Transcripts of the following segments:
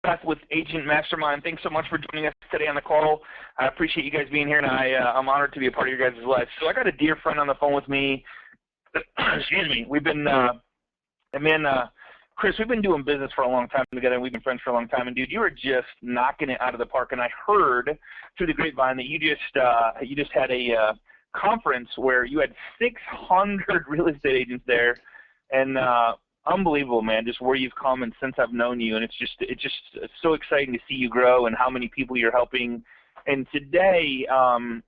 Beth with Agent Mastermind. Thanks so much for joining us today on the call. I appreciate you guys being here, and I'm honored to be a part of your guys' life. So I got a dear friend on the phone with me. Excuse me. We've been, Chris, we've been doing business for a long time together, and we've been friends for a long time. And dude, you were just knocking it out of the park. And I heard through the grapevine that you just had a conference where you had 600 real estate agents there, and unbelievable, man, just where you've come and since I've known you, and it's so exciting to see you grow and how many people you're helping. And today,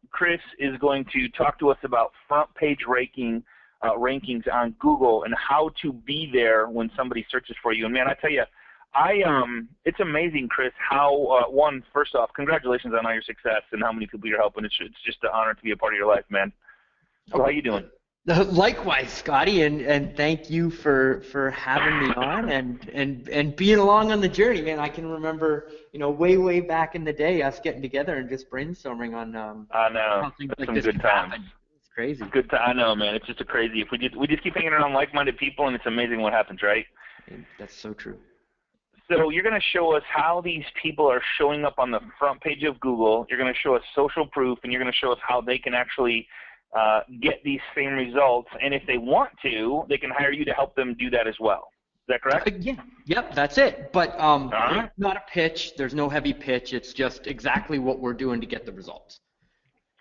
Chris is going to talk to us about front page rankings on Google and how to be there when somebody searches for you. And man, I tell you, it's amazing, Chris, how first off, congratulations on all your success and how many people you're helping. It's just an honor to be a part of your life, man. So how you doing? Likewise, Scotty, and thank you for having me on and being along on the journey, man. I can remember, way back in the day, us getting together and just brainstorming on I know. how things like some this good times. happen. It's crazy. Good time. I know, man. It's just a crazy. If we just keep hanging around like-minded people, and it's amazing what happens, right? That's so true. So you're going to show us how these people are showing up on the front page of Google. You're going to show us social proof, and you're going to show us how they can actually get these same results, and if they want to, they can hire you to help them do that as well. Is that correct? Yeah. Yep, that's it. But it's not a pitch. There's no heavy pitch. It's just exactly what we're doing to get the results.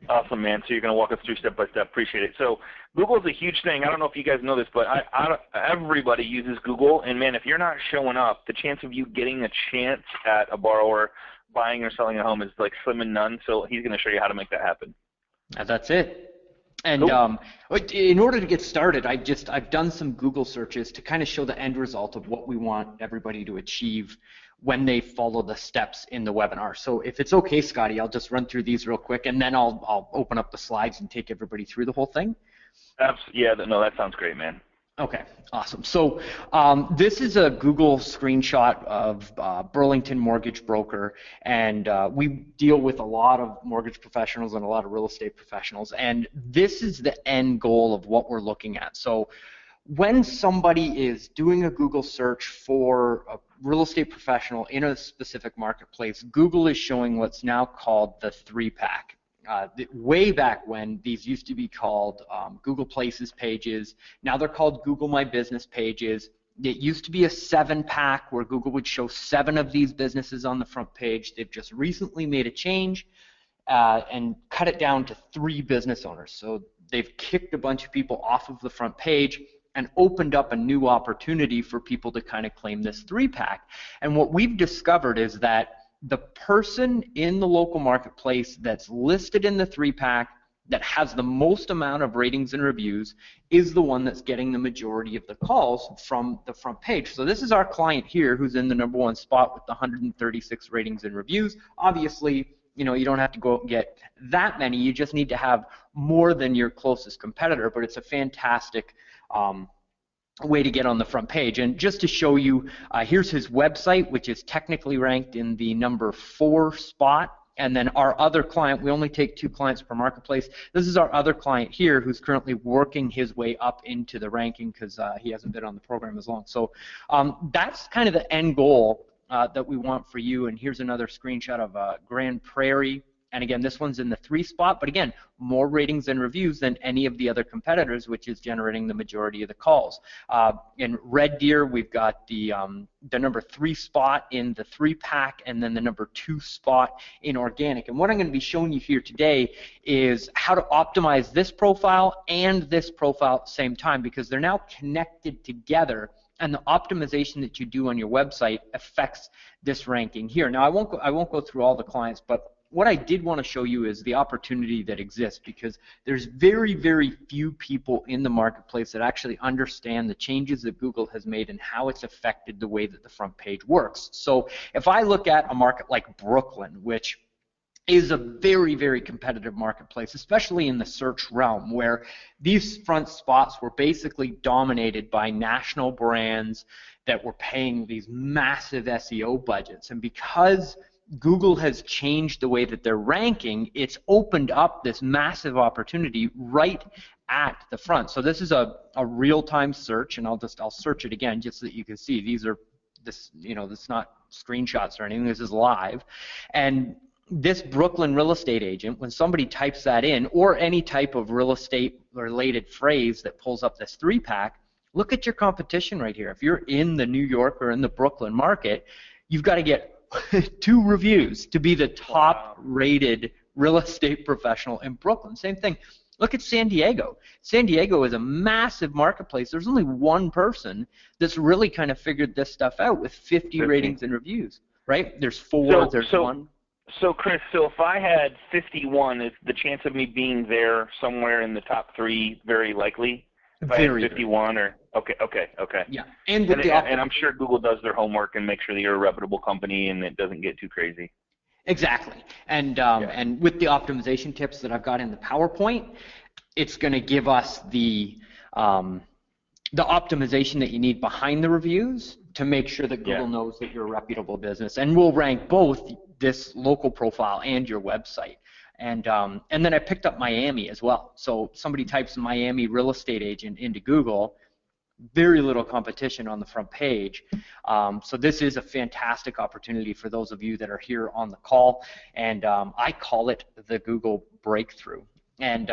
Awesome, man. So you're going to walk us through step by step. Appreciate it. So Google is a huge thing. I don't know if you guys know this, but everybody uses Google, and man, if you're not showing up, the chance of you getting a chance at a borrower buying or selling a home is like slim and none. So he's going to show you how to make that happen. That's it. And in order to get started, I've done some Google searches to kind of show the end result of what we want everybody to achieve when they follow the steps in the webinar. So if it's okay, Scotty, I'll just run through these real quick, and then I'll open up the slides and take everybody through the whole thing. Yeah, no, that sounds great, man. Okay, awesome. So this is a Google screenshot of Burlington Mortgage Broker, and we deal with a lot of mortgage professionals and a lot of real estate professionals, and this is the end goal of what we're looking at. So when somebody is doing a Google search for a real estate professional in a specific marketplace, Google is showing what's now called the 3-pack. Way back when, these used to be called Google Places pages. Now they're called Google My Business pages. It used to be a 7-pack where Google would show 7 of these businesses on the front page. They've just recently made a change and cut it down to 3 business owners. So they've kicked a bunch of people off of the front page and opened up a new opportunity for people to kind of claim this 3-pack. And what we've discovered is that the person in the local marketplace that's listed in the 3-pack that has the most amount of ratings and reviews is the one that's getting the majority of the calls from the front page. So this is our client here who's in the #1 spot with the 136 ratings and reviews. Obviously, you don't have to go get that many. You just need to have more than your closest competitor, but it's a fantastic way to get on the front page. And just to show you, here's his website, which is technically ranked in the #4 spot. And then our other client, we only take 2 clients per marketplace. This is our other client here who's currently working his way up into the ranking because he hasn't been on the program as long. So that's kind of the end goal that we want for you. And here's another screenshot of Grand Prairie. And again, this one's in the 3 spot, but again, more ratings and reviews than any of the other competitors, which is generating the majority of the calls. In Red Deer, we've got the #3 spot in the 3-pack, and then the #2 spot in organic. And what I'm going to be showing you here today is how to optimize this profile and this profile at the same time, because they're now connected together. And the optimization that you do on your website affects this ranking here. Now, I won't go through all the clients, but what I did want to show you is the opportunity that exists, because there's very, very few people in the marketplace that actually understand the changes that Google has made and how it's affected the way that the front page works. So if I look at a market like Brooklyn, which is a very, very competitive marketplace, especially in the search realm, where these front spots were basically dominated by national brands that were paying these massive SEO budgets. And because Google has changed the way that they're ranking, it's opened up this massive opportunity right at the front. So this is a real-time search, and I'll search it again just so that you can see these are it's not screenshots or anything. This is live. And this Brooklyn real estate agent, when somebody types that in, or any type of real estate related phrase that pulls up this 3-pack, look at your competition right here. If you're in the New York or in the Brooklyn market, you've got to get 2 reviews to be the top rated real estate professional in Brooklyn. Same thing. Look at San Diego. San Diego is a massive marketplace. There's only one person that's really kind of figured this stuff out with 50 ratings and reviews, right? There's 4, there's 1. So Chris, so if I had 51, is the chance of me being there somewhere in the top 3 very likely? If I had 51 or okay. Yeah, and I'm sure Google does their homework and makes sure that you're a reputable company and it doesn't get too crazy. Exactly, and with the optimization tips that I've got in the PowerPoint, it's going to give us the optimization that you need behind the reviews to make sure that Google knows that you're a reputable business, and we'll rank both this local profile and your website. And then I picked up Miami as well. So somebody types Miami real estate agent into Google, very little competition on the front page. So this is a fantastic opportunity for those of you that are here on the call, and I call it the Google breakthrough. And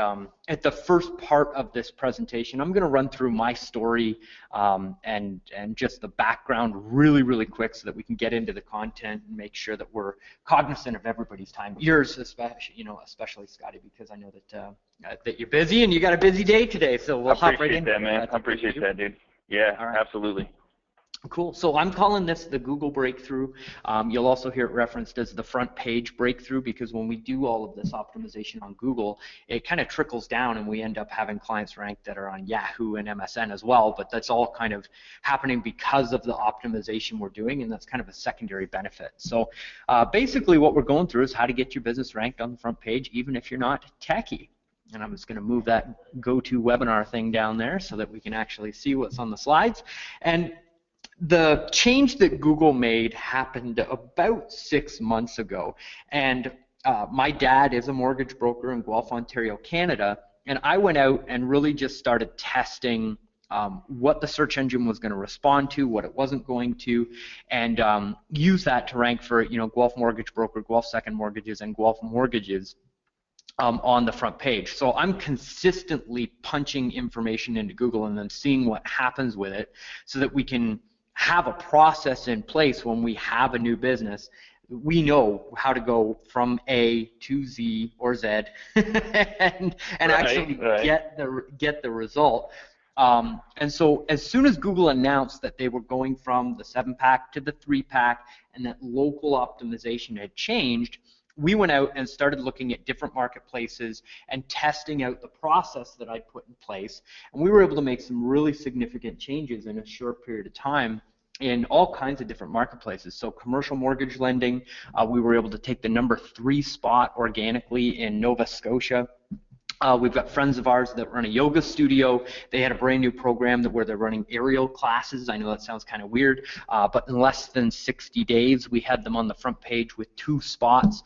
at the first part of this presentation, I'm going to run through my story and just the background really quick so that we can get into the content and make sure that we're cognizant of everybody's time. Yours, especially Scotty, because I know that you're busy and you got a busy day today. So we'll hop right into that, man. I appreciate that, dude. Yeah, absolutely. Cool. So I'm calling this the Google breakthrough. You'll also hear it referenced as the front page breakthrough, because when we do all of this optimization on Google, it kind of trickles down and we end up having clients ranked that are on Yahoo and MSN as well, but that's all kind of happening because of the optimization we're doing, and that's kind of a secondary benefit. So basically what we're going through is how to get your business ranked on the front page even if you're not techie. And I'm just going to move that GoToWebinar thing down there so that we can actually see what's on the slides. And the change that Google made happened about 6 months ago, and my dad is a mortgage broker in Guelph, Ontario, Canada, and I went out and really just started testing what the search engine was going to respond to, what it wasn't going to, and use that to rank for Guelph Mortgage Broker, Guelph Second Mortgages, and Guelph Mortgages on the front page. So I'm consistently punching information into Google and then seeing what happens with it so that we can have a process in place when we have a new business. We know how to go from A to Z or Z and actually get the result. And so as soon as Google announced that they were going from the 7-pack to the 3-pack and that local optimization had changed, we went out and started looking at different marketplaces and testing out the process that I'd put in place. And we were able to make some really significant changes in a short period of time in all kinds of different marketplaces. So commercial mortgage lending, we were able to take the #3 spot organically in Nova Scotia. We've got friends of ours that run a yoga studio. They had a brand new program where they're running aerial classes. I know that sounds kind of weird, but in less than 60 days, we had them on the front page with 2 spots.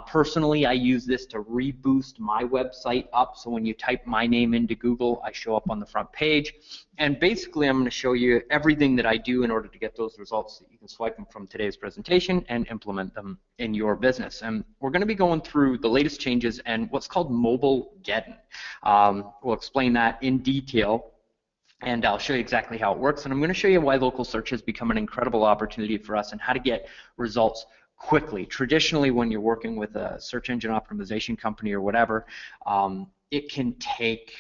Personally, I use this to reboost my website up, so when you type my name into Google, I show up on the front page. And basically, I'm going to show you everything that I do in order to get those results that you can swipe them from today's presentation and implement them in your business. And we're going to be going through the latest changes and what's called mobile getting. We'll explain that in detail, and I'll show you exactly how it works. And I'm going to show you why local search has become an incredible opportunity for us and how to get results quickly. Traditionally, when you're working with a search engine optimization company or whatever, it can take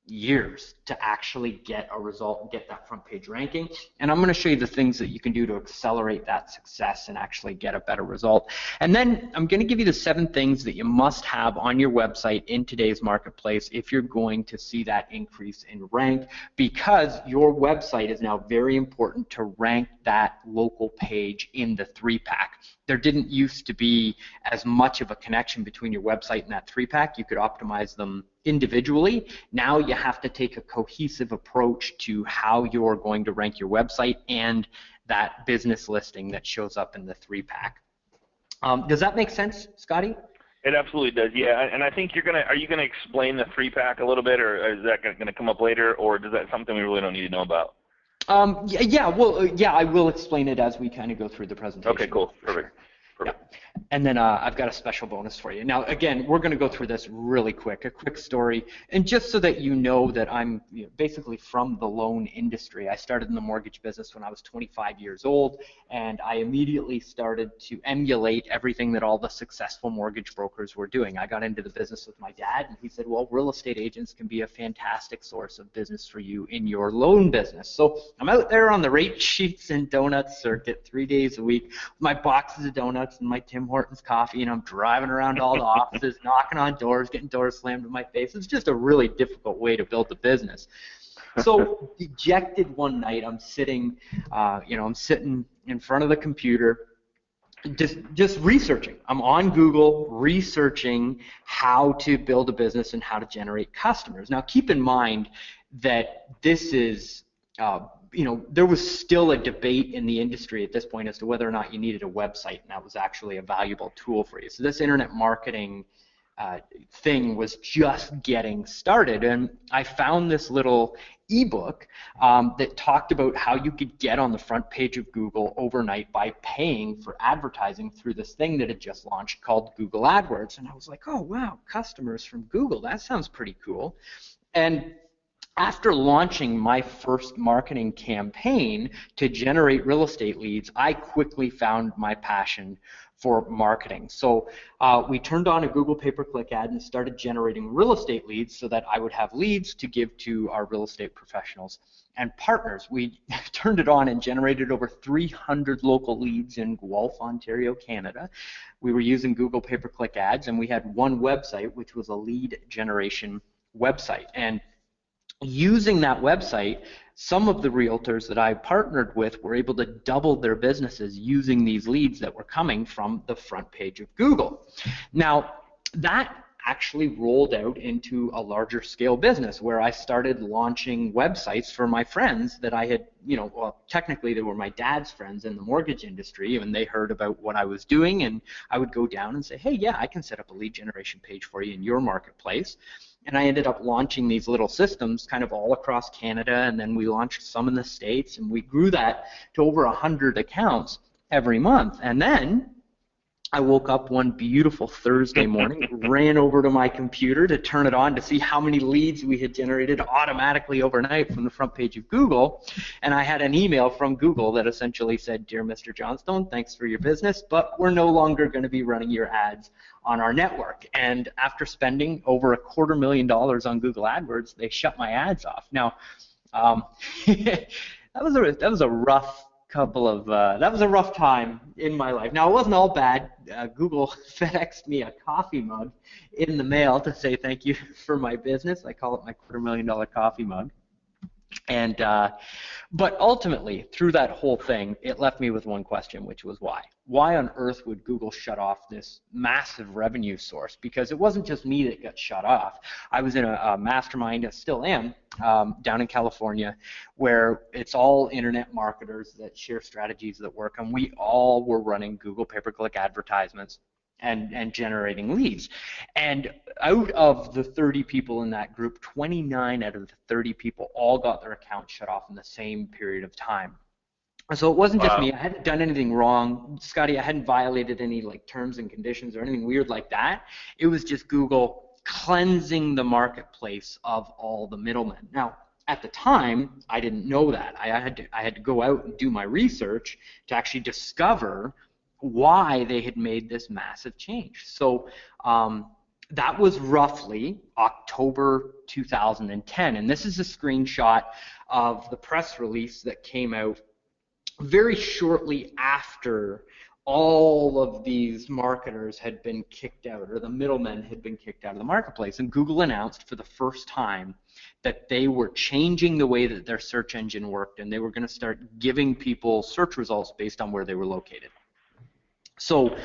years to actually get a result and get that front page ranking. And I'm going to show you the things that you can do to accelerate that success and actually get a better result. And then I'm going to give you the 7 things that you must have on your website in today's marketplace if you're going to see that increase in rank, because your website is now very important to rank that local page in the 3-pack. There didn't used to be as much of a connection between your website and that 3-pack. You could optimize them individually. Now you have to take a cohesive approach to how you're going to rank your website and that business listing that shows up in the 3-pack. Does that make sense, Scotty? It absolutely does, yeah. And I think are you gonna explain the 3-pack a little bit, or is that gonna come up later, or is that something we really don't need to know about? Yeah, I will explain it as we kind of go through the presentation. Okay, cool. Perfect. Yeah. Perfect. And then I've got a special bonus for you. Now, again, we're going to go through this really quick, a quick story. And just so that you know that I'm basically from the loan industry, I started in the mortgage business when I was 25 years old, and I immediately started to emulate everything that all the successful mortgage brokers were doing. I got into the business with my dad, and he said, well, real estate agents can be a fantastic source of business for you in your loan business. So I'm out there on the rate sheets and donuts circuit 3 days a week, my boxes of donuts and my Tim Hortons coffee, and I'm driving around all the offices, knocking on doors, getting doors slammed in my face. It's just a really difficult way to build a business. So dejected one night, I'm sitting, I'm sitting in front of the computer, just researching. I'm on Google researching how to build a business and how to generate customers. Now, keep in mind that this is there was still a debate in the industry at this point as to whether or not you needed a website, and that was actually a valuable tool for you. So this internet marketing thing was just getting started, and I found this little ebook that talked about how you could get on the front page of Google overnight by paying for advertising through this thing that had just launched called Google AdWords. And I was like, oh wow, customers from Google, that sounds pretty cool. And after launching my first marketing campaign to generate real estate leads, I quickly found my passion for marketing. So we turned on a Google pay-per-click ad and started generating real estate leads so that I would have leads to give to our real estate professionals and partners. We turned it on and generated over 300 local leads in Guelph, Ontario, Canada. We were using Google pay-per-click ads, and we had one website, which was a lead generation website. And using that website, some of the realtors that I partnered with were able to double their businesses using these leads that were coming from the front page of Google. Now, that actually rolled out into a larger scale business where I started launching websites for my friends that I had, well, technically they were my dad's friends in the mortgage industry, and they heard about what I was doing, and I would go down and say, hey, yeah, I can set up a lead generation page for you in your marketplace. And I ended up launching these little systems kind of all across Canada, and then we launched some in the States, and we grew that to over 100 accounts every month. And then I woke up one beautiful Thursday morning, ran over to my computer to turn it on to see how many leads we had generated automatically overnight from the front page of Google, and I had an email from Google that essentially said, Dear Mr. Johnstone, thanks for your business, but we're no longer going to be running your ads on our network. And after spending over $250,000 on Google AdWords, they shut my ads off. Now, that was a rough time in my life. Now, it wasn't all bad. Google FedExed me a coffee mug in the mail to say thank you for my business. I call it my $250,000 coffee mug. And but ultimately, through that whole thing, it left me with one question, which was why? Why on earth would Google shut off this massive revenue source? Because it wasn't just me that got shut off. I was in a mastermind, I still am, down in California, where it's all internet marketers that share strategies that work, and we all were running Google pay-per-click advertisements and generating leads. And out of the 30 people in that group, 29 out of the 30 people all got their accounts shut off in the same period of time. So it wasn't just me. I hadn't done anything wrong. Scotty, I hadn't violated any terms and conditions or anything weird like that. It was just Google cleansing the marketplace of all the middlemen. Now, at the time, I didn't know that. I had to go out and do my research to actually discover why they had made this massive change. So that was roughly October 2010, and this is a screenshot of the press release that came out very shortly after all of these marketers had been kicked out, or the middlemen had been kicked out of the marketplace. And Google announced for the first time that they were changing the way that their search engine worked, and they were going to start giving people search results based on where they were located. So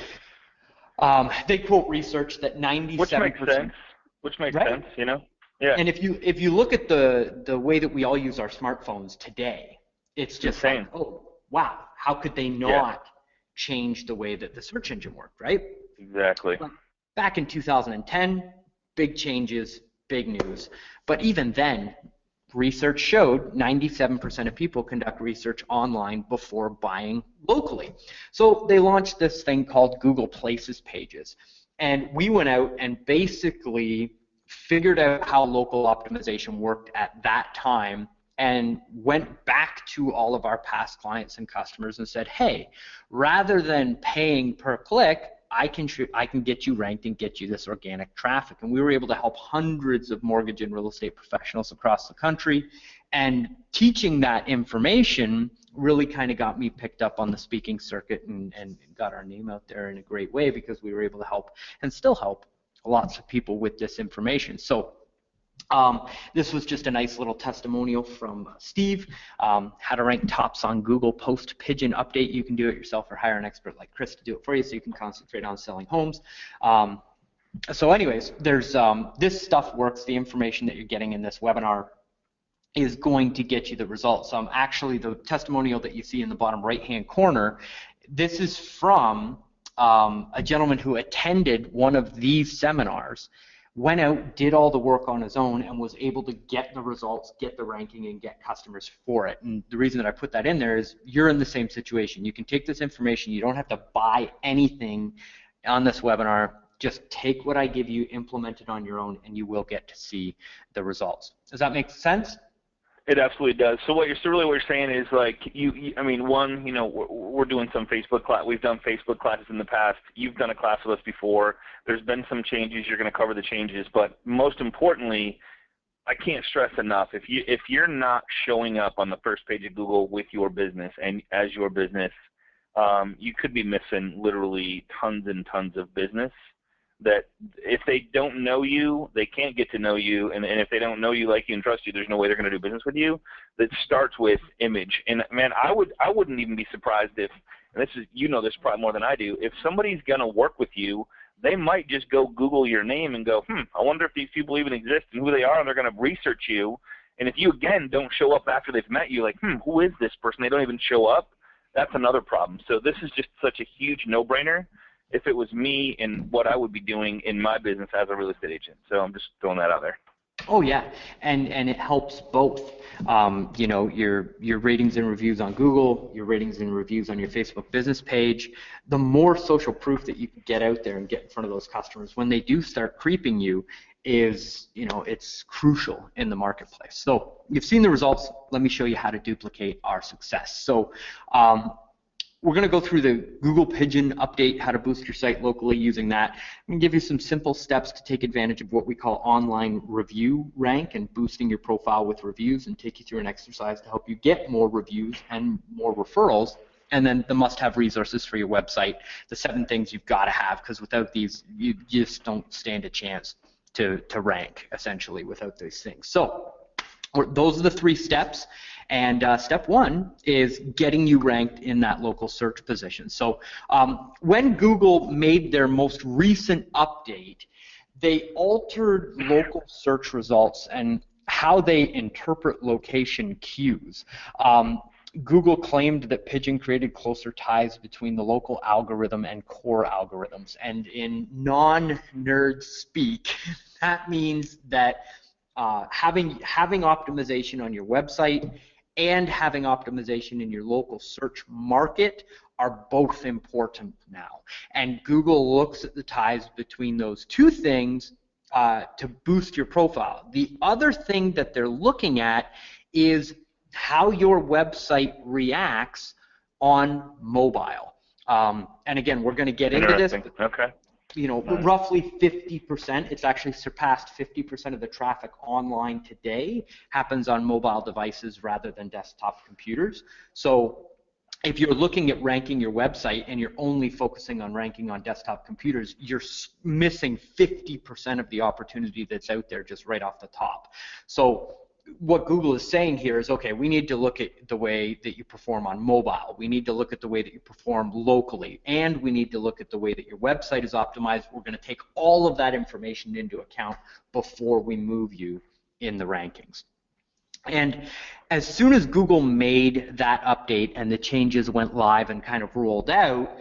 they quote research that 97%. Which makes right? sense, you know? Yeah. And if you look at the way that we all use our smartphones today, it's just insane. like, oh, wow, how could they not change the way that the search engine worked, right? Exactly. But back in 2010, big changes, big news. But even then, research showed 97% of people conduct research online before buying locally. So they launched this thing called Google Places pages. And we went out and basically figured out how local optimization worked at that time and went back to all of our past clients and customers and said, hey, rather than paying per click, I can get you ranked and get you this organic traffic. And we were able to help hundreds of mortgage and real estate professionals across the country. And teaching that information really kind of got me picked up on the speaking circuit and got our name out there in a great way, because we were able to help and still help lots of people with this information. So this was just a nice little testimonial from Steve. How to rank tops on Google post pigeon update. You can do it yourself or hire an expert like Chris to do it for you, so you can concentrate on selling homes. So anyways, there's this stuff works. The information that you're getting in this webinar is going to get you the results. Actually, the testimonial that you see in the bottom right-hand corner, this is from a gentleman who attended one of these seminars, went out, did all the work on his own, and was able to get the results, get the ranking, and get customers for it. And the reason that I put that in there is you're in the same situation. You can take this information. You don't have to buy anything on this webinar. Just take what I give you, implement it on your own, and you will get to see the results. Does that make sense? It absolutely does. So what you're saying is, like, I mean, one, we're doing some Facebook class. We've done Facebook classes in the past. You've done a class with us before. There's been some changes. You're going to cover the changes, but most importantly, I can't stress enough, if you're not showing up on the first page of Google with your business and as your business, you could be missing literally tons and tons of business. That if they don't know you, they can't get to know you, and if they don't know you, like you, and trust you, there's no way they're going to do business with you. That starts with image. And man, I wouldn't even be surprised if, and this is, this probably more than I do, if somebody's going to work with you, they might just go Google your name and go, I wonder if these people even exist and who they are, and they're going to research you. And if you, again, don't show up after they've met you, like, who is this person? They don't even show up. That's another problem. So this is just such a huge no-brainer if it was me and what I would be doing in my business as a real estate agent. So I'm just throwing that out there. Oh yeah, and it helps both. Your ratings and reviews on Google, your ratings and reviews on your Facebook business page. The more social proof that you can get out there and get in front of those customers when they do start creeping you is, it's crucial in the marketplace. So you've seen the results. Let me show you how to duplicate our success. So we're going to go through the Google Pigeon update, how to boost your site locally using that. I'm going to give you some simple steps to take advantage of what we call online review rank and boosting your profile with reviews, and take you through an exercise to help you get more reviews and more referrals. And then the must-have resources for your website, the 7 things you've got to have, because without these, you just don't stand a chance to rank, essentially, without these things. So those are the 3 steps. And step 1 is getting you ranked in that local search position. So when Google made their most recent update, they altered local search results and how they interpret location cues. Google claimed that Pigeon created closer ties between the local algorithm and core algorithms. And in non-nerd speak, that means that having optimization on your website and having optimization in your local search market are both important now. And Google looks at the ties between those 2 things to boost your profile. The other thing that they're looking at is how your website reacts on mobile. And again, we're going to get into this. Okay. Roughly 50%, it's actually surpassed 50% of the traffic online today happens on mobile devices rather than desktop computers. So if you're looking at ranking your website and you're only focusing on ranking on desktop computers, you're missing 50% of the opportunity that's out there just right off the top. So what Google is saying here is, okay, we need to look at the way that you perform on mobile. We need to look at the way that you perform locally, and we need to look at the way that your website is optimized. We're going to take all of that information into account before we move you in the rankings. And as soon as Google made that update and the changes went live and kind of rolled out,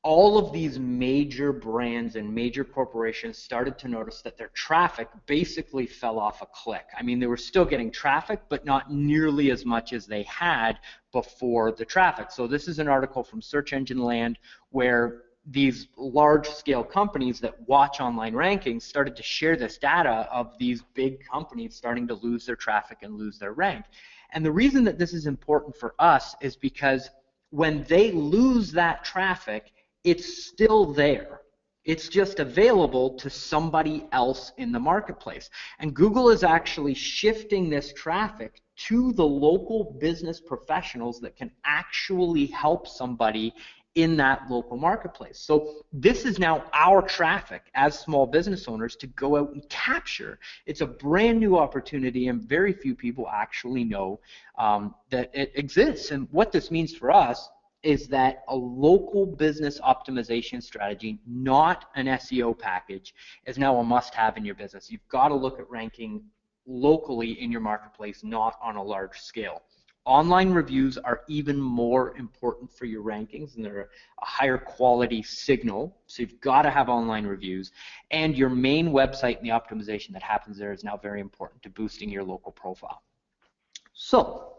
all of these major brands and major corporations started to notice that their traffic basically fell off a cliff. I mean, they were still getting traffic, but not nearly as much as they had before the traffic. So this is an article from Search Engine Land where these large-scale companies that watch online rankings started to share this data of these big companies starting to lose their traffic and lose their rank. And the reason that this is important for us is because when they lose that traffic, it's still there. It's just available to somebody else in the marketplace. And Google is actually shifting this traffic to the local business professionals that can actually help somebody in that local marketplace. So this is now our traffic as small business owners to go out and capture. It's a brand new opportunity, and very few people actually know that it exists. And what this means for us is that a local business optimization strategy, not an SEO package, is now a must-have in your business. You've got to look at ranking locally in your marketplace, not on a large scale. Online reviews are even more important for your rankings, and they're a higher quality signal, so you've got to have online reviews. And your main website and the optimization that happens there is now very important to boosting your local profile. So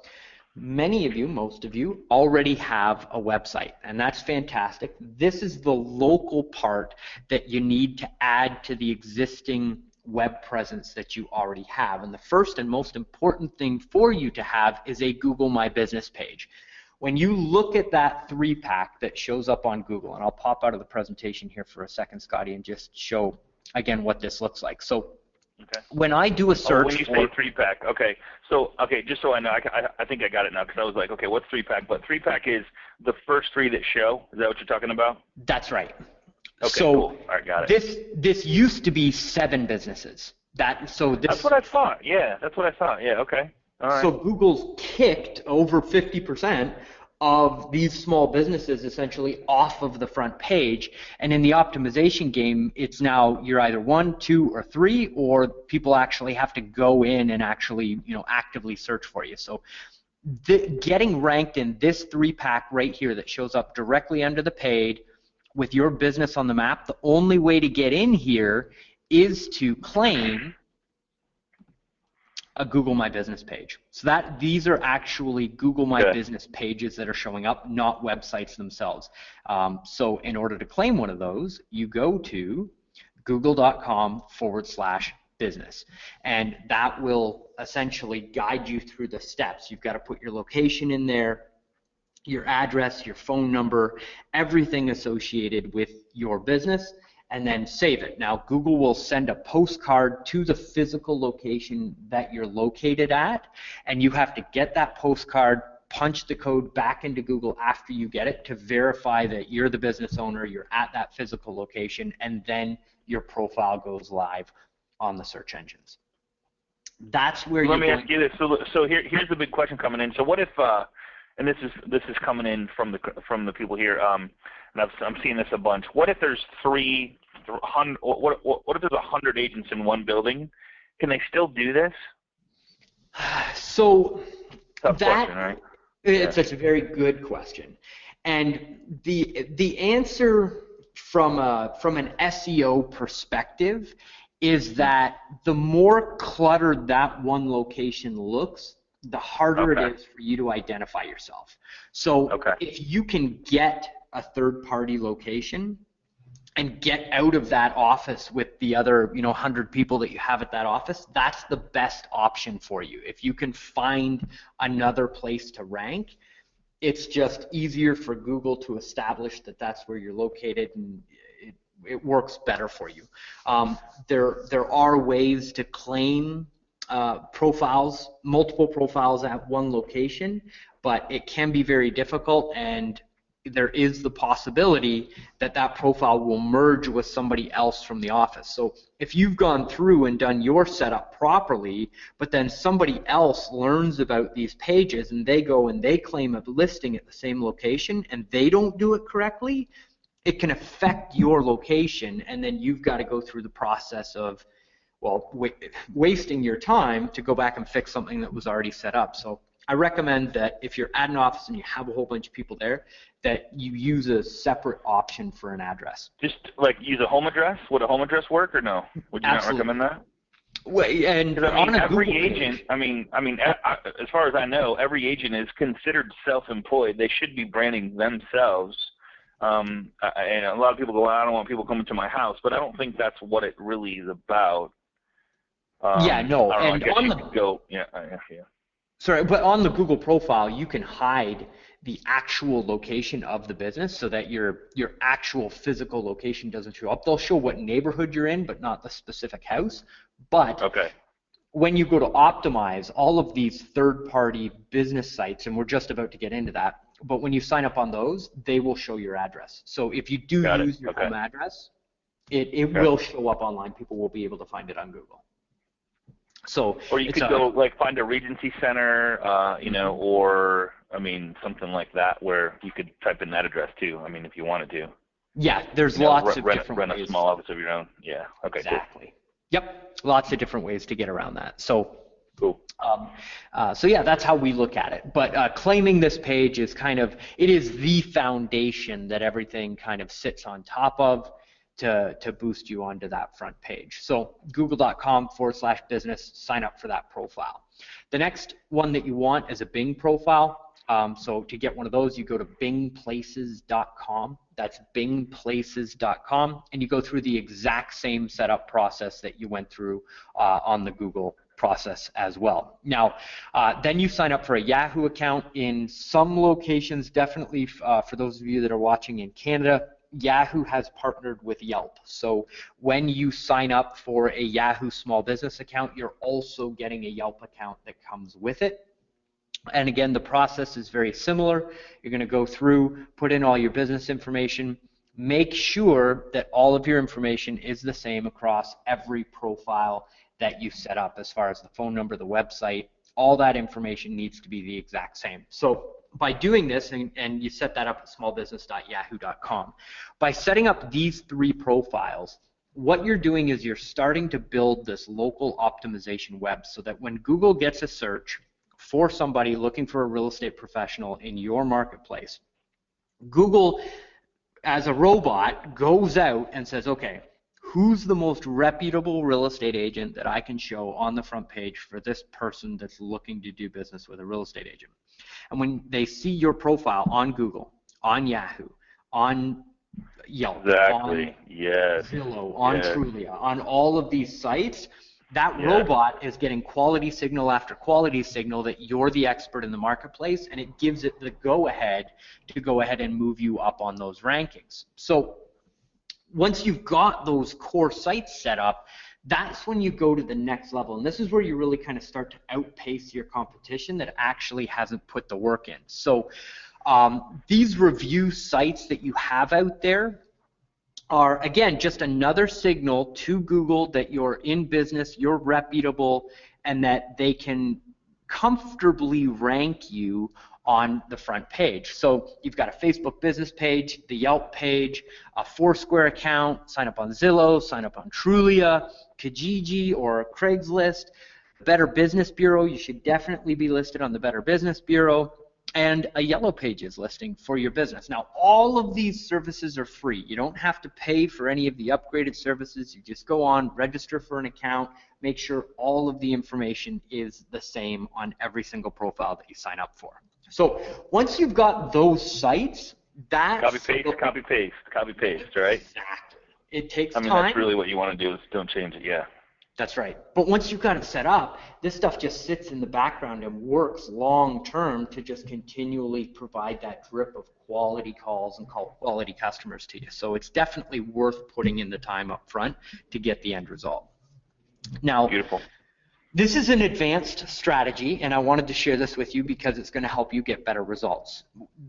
many of you, most of you, already have a website, and that's fantastic. This is the local part that you need to add to the existing web presence that you already have. And the first and most important thing for you to have is a Google My Business page. When you look at that 3-pack that shows up on Google, and I'll pop out of the presentation here for a second, Scotty, and just show again what this looks like. So okay. When I do a search when you say 3-pack, okay. So, just so I know, I think I got it now, because I was like, okay, what's 3-pack? But 3-pack is the first 3 that show. Is that what you're talking about? That's right. Okay, so cool. All right, got it. This used to be 7 businesses. That's what I thought. Yeah, that's what I thought. Yeah, okay. All right. So Google's kicked over 50% of these small businesses essentially off of the front page, and in the optimization game, it's now you're either 1, 2, or 3, or people actually have to go in and actually actively search for you. So getting ranked in this 3-pack right here that shows up directly under the page with your business on the map, the only way to get in here is to claim a Google My Business page. So these are actually Google My Business pages that are showing up, not websites themselves. So in order to claim one of those, you go to google.com/business, and that will essentially guide you through the steps. You've got to put your location in there, your address, your phone number, everything associated with your business, and then save it. Now, Google will send a postcard to the physical location that you're located at, and you have to get that postcard, punch the code back into Google after you get it to verify that you're the business owner, you're at that physical location, and then your profile goes live on the search engines. That's where Let me ask you this. So here's the big question coming in. So what if, and this is coming in from the people here, and I'm seeing this a bunch. What if there's 300? What if there's 100 agents in one building? Can they still do this? So tough question, right? It's a very good question, and the answer from an SEO perspective is that the more cluttered that one location looks, the harder it is for you to identify yourself. So if you can get a third-party location and get out of that office with the other 100 people that you have at that office, that's the best option for you. If you can find another place to rank, it's just easier for Google to establish that that's where you're located, and it works better for you. There are ways to claim multiple profiles at one location, but it can be very difficult, and there is the possibility that that profile will merge with somebody else from the office. So if you've gone through and done your setup properly, but then somebody else learns about these pages and they go and they claim a listing at the same location and they don't do it correctly, it can affect your location, and then you've got to go through the process of, well, wasting your time to go back and fix something that was already set up. So I recommend that if you're at an office and you have a whole bunch of people there, that you use a separate option for an address. Just like use a home address? Would a home address work or no? Would you Absolutely. not recommend that? Well, and Because on a every Google agent, page, as far as I know, every agent is considered self-employed. They should be branding themselves. And a lot of people go, I don't want people coming to my house, but I don't think that's what it really is about. yeah, no, I don't know, and I guess on you the could go, yeah. sorry, but on the Google profile, you can hide the actual location of the business so that your actual physical location doesn't show up. They'll show what neighborhood you're in, but not the specific house. But Okay. when you go to optimize all of these third-party business sites, and we're just about to get into that, but when you sign up on those, they will show your address. So if you do use your home address, it will show up online. People will be able to find it on Google. So, or you could go like find a Regency Center, or something like that where you could type in that address too. If you wanted to. Yeah, there's lots of different ways. Rent a small office of your own. Yeah. Okay. Exactly. Cool. Yep. Lots of different ways to get around that. So. Cool. So yeah, that's how we look at it. But claiming this page is it is the foundation that everything kind of sits on top of to boost you onto that front page. So google.com/business, sign up for that profile. The next one that you want is a Bing profile. So to get one of those, you go to bingplaces.com. That's bingplaces.com, and you go through the exact same setup process that you went through on the Google process as well. Now, then you sign up for a Yahoo account. In some locations, definitely for those of you that are watching in Canada, Yahoo has partnered with Yelp. So when you sign up for a Yahoo small business account, you're also getting a Yelp account that comes with it. And again, the process is very similar. You're going to go through, put in all your business information, make sure that all of your information is the same across every profile that you set up, as far as the phone number, the website, all that information needs to be the exact same. So by doing this, and you set that up at smallbusiness.yahoo.com, by setting up these 3 profiles, what you're doing is you're starting to build this local optimization web so that when Google gets a search for somebody looking for a real estate professional in your marketplace, Google, as a robot, goes out and says, okay, who's the most reputable real estate agent that I can show on the front page for this person that's looking to do business with a real estate agent? And when they see your profile on Google, on Yahoo, on Yelp, on Zillow, on Trulia, on all of these sites, that robot is getting quality signal after quality signal that you're the expert in the marketplace, and it gives it the go-ahead to go ahead and move you up on those rankings. So once you've got those core sites set up, that's when you go to the next level. And this is where you really kind of start to outpace your competition that actually hasn't put the work in. So these review sites that you have out there are, again, just another signal to Google that you're in business, you're reputable, and that they can comfortably rank you on the front page. So you've got a Facebook business page, the Yelp page, a Foursquare account, sign up on Zillow, sign up on Trulia, Kijiji, or Craigslist. Better Business Bureau, you should definitely be listed on the Better Business Bureau, and a Yellow Pages listing for your business. Now, all of these services are free. You don't have to pay for any of the upgraded services. You just go on, register for an account, make sure all of the information is the same on every single profile that you sign up for. So once you've got those sites, that's copy paste, right? Exactly. It takes time. That's really what you want to do, is don't change it. Yeah. That's right. But once you've got it set up, this stuff just sits in the background and works long term to just continually provide that drip of quality calls and quality customers to you. So it's definitely worth putting in the time up front to get the end result. Now, beautiful. This is an advanced strategy, and I wanted to share this with you because it's going to help you get better results.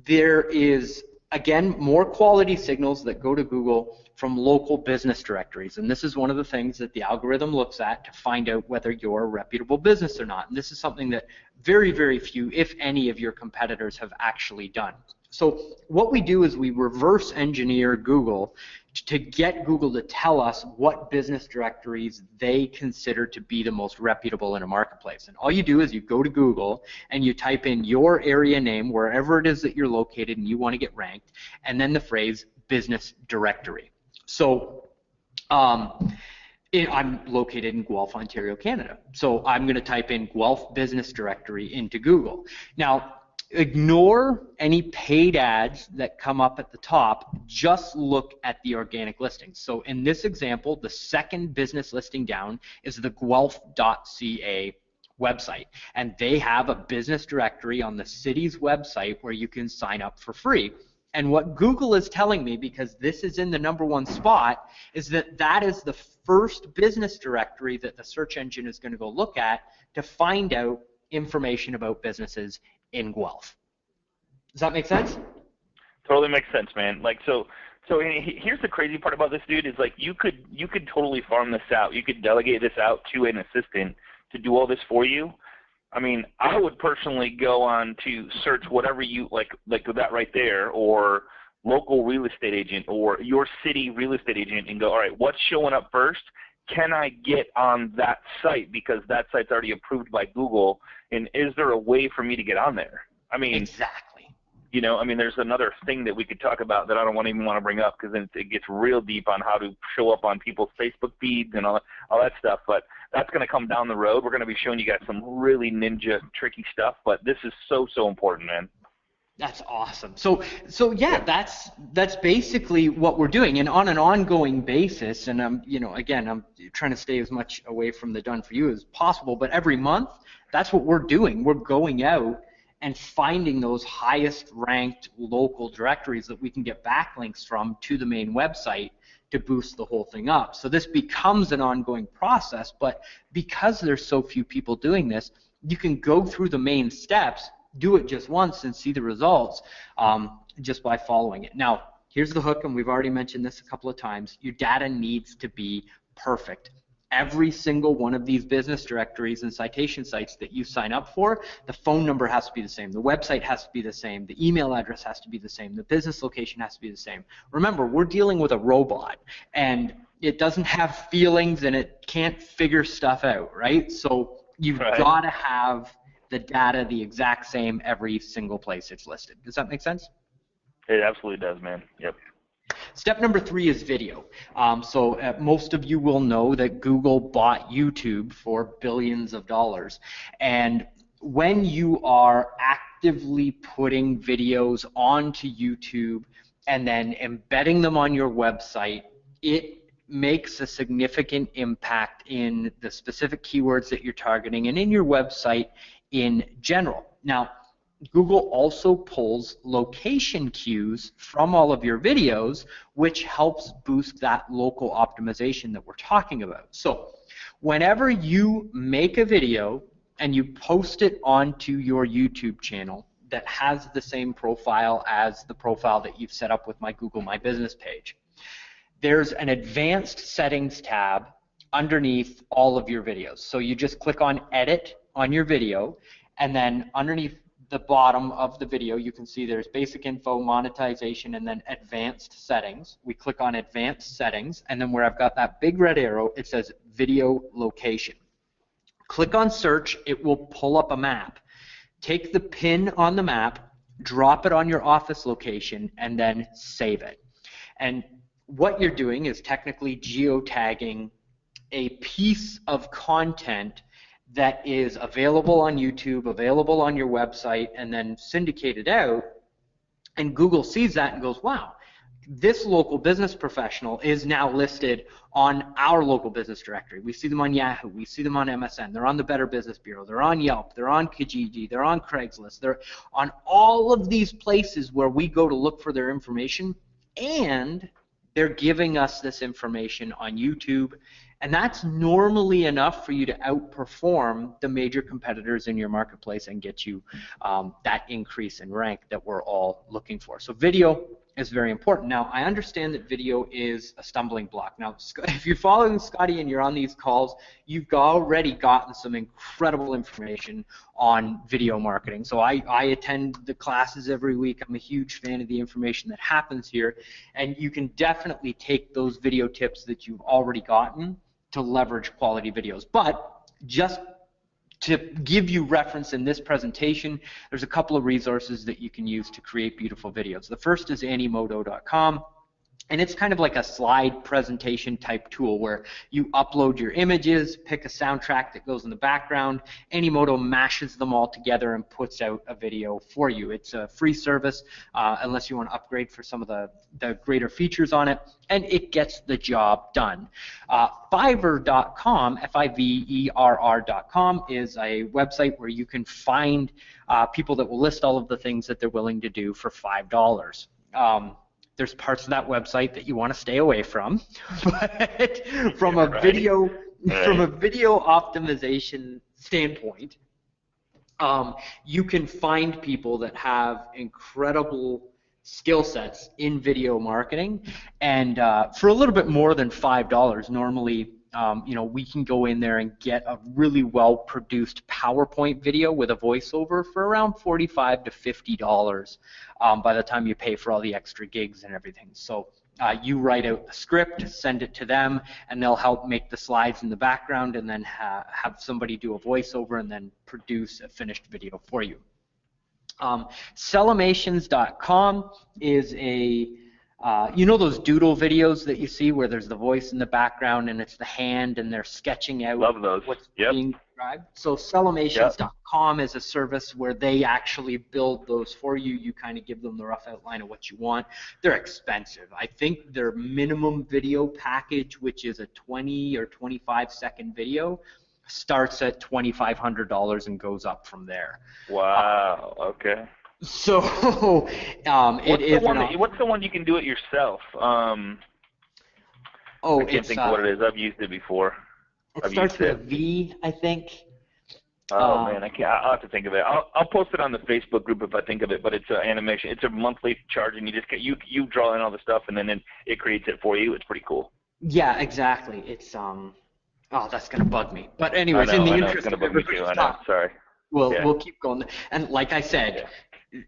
There is, again, more quality signals that go to Google from local business directories, and this is one of the things that the algorithm looks at to find out whether you're a reputable business or not. And this is something that very, very few, if any, of your competitors have actually done. So what we do is we reverse engineer Google to get Google to tell us what business directories they consider to be the most reputable in a marketplace. And all you do is you go to Google and you type in your area name, wherever it is that you're located and you want to get ranked, and then the phrase business directory. So I'm located in Guelph, Ontario, Canada. So I'm going to type in Guelph Business Directory into Google. Now, ignore any paid ads that come up at the top. Just look at the organic listings. So in this example, the second business listing down is the guelph.ca website. And they have a business directory on the city's website where you can sign up for free. And what Google is telling me, because this is in the #1 spot, is that that is the first business directory that the search engine is going to go look at to find out information about businesses in Guelph. Does that make sense? Totally makes sense, man. Like, so here's the crazy part about this, dude, is like you could totally farm this out. You could delegate this out to an assistant to do all this for you. I mean, I would personally go on to search whatever you like that right there, or local real estate agent or your city real estate agent, and go, all right, what's showing up first? Can I get on that site because that site's already approved by Google, and is there a way for me to get on there? I mean, exactly. You know, I mean, there's another thing that we could talk about that I don't even want to bring up because then it gets real deep on how to show up on people's Facebook feeds and all that stuff. But that's going to come down the road. We're going to be showing you guys some really ninja tricky stuff. But this is so important, man. That's awesome. So yeah, that's basically what we're doing, and on an ongoing basis. And again, I'm trying to stay as much away from the done for you as possible. But every month, that's what we're doing. We're going out and finding those highest ranked local directories that we can get backlinks from to the main website to boost the whole thing up. So this becomes an ongoing process, but because there's so few people doing this, you can go through the main steps, do it just once and see the results just by following it. Now, here's the hook, and we've already mentioned this a couple of times. Your data needs to be perfect. Every single one of these business directories and citation sites that you sign up for, the phone number has to be the same, the website has to be the same, the email address has to be the same, the business location has to be the same. Remember, we're dealing with a robot, and it doesn't have feelings and it can't figure stuff out, right? So you've got to have the data the exact same every single place it's listed. Does that make sense? It absolutely does, man. Yep. Step number 3 is video. Most of you will know that Google bought YouTube for billions of dollars. And when you are actively putting videos onto YouTube and then embedding them on your website, it makes a significant impact in the specific keywords that you're targeting and in your website in general. Now, Google also pulls location cues from all of your videos, which helps boost that local optimization that we're talking about. So whenever you make a video and you post it onto your YouTube channel that has the same profile as the profile that you've set up with my Google My Business page, there's an advanced settings tab underneath all of your videos. So you just click on edit on your video, and then underneath the bottom of the video you can see there's basic info, monetization, and then advanced settings. We click on advanced settings, and then where I've got that big red arrow, it says video location. Click on search, it will pull up a map. Take the pin on the map, drop it on your office location, and then save it. And what you're doing is technically geotagging a piece of content that is available on YouTube, available on your website, and then syndicated out, and Google sees that and goes, wow, this local business professional is now listed on our local business directory. We see them on Yahoo, we see them on MSN, they're on the Better Business Bureau, they're on Yelp, they're on Kijiji, they're on Craigslist, they're on all of these places where we go to look for their information, and they're giving us this information on YouTube And that's normally enough for you to outperform the major competitors in your marketplace and get you that increase in rank that we're all looking for. So video is very important. Now, I understand that video is a stumbling block. Now, if you're following Scotty and you're on these calls, you've already gotten some incredible information on video marketing. So I attend the classes every week. I'm a huge fan of the information that happens here, and you can definitely take those video tips that you've already gotten to leverage quality videos. But just to give you reference in this presentation, there's a couple of resources that you can use to create beautiful videos. The first is animoto.com. And it's kind of like a slide presentation type tool where you upload your images, pick a soundtrack that goes in the background. Animoto mashes them all together and puts out a video for you. It's a free service unless you want to upgrade for some of the greater features on it, and it gets the job done. Fiverr.com, Fiverr.com, is a website where you can find people that will list all of the things that they're willing to do for $5. There's parts of that website that you want to stay away from, but from a video optimization standpoint, you can find people that have incredible skill sets in video marketing, and for a little bit more than $5, normally, we can go in there and get a really well-produced PowerPoint video with a voiceover for around $45 to $50 by the time you pay for all the extra gigs and everything. So you write out the script, send it to them, and they'll help make the slides in the background, and then have somebody do a voiceover and then produce a finished video for you. Sellimations.com is a those doodle videos that you see where there's the voice in the background and it's the hand and they're sketching out what's being described? So Sellimations.com is a service where they actually build those for you. You kind of give them the rough outline of what you want. They're expensive. I think their minimum video package, which is a 20 or 25-second video, starts at $2,500 and goes up from there. Wow, okay. So what's the one you can do it yourself? I can't think of what it is. I've used it before. It starts with a V, I think. Oh man, I can't. I'll have to think of it. I'll post it on the Facebook group if I think of it. But it's an animation. It's a monthly charge, and you draw in all the stuff, and then it creates it for you. It's pretty cool. Yeah, exactly. It's oh, that's gonna bug me. But anyways, in the interest of everybody's time, sorry. We'll keep going. And like I said.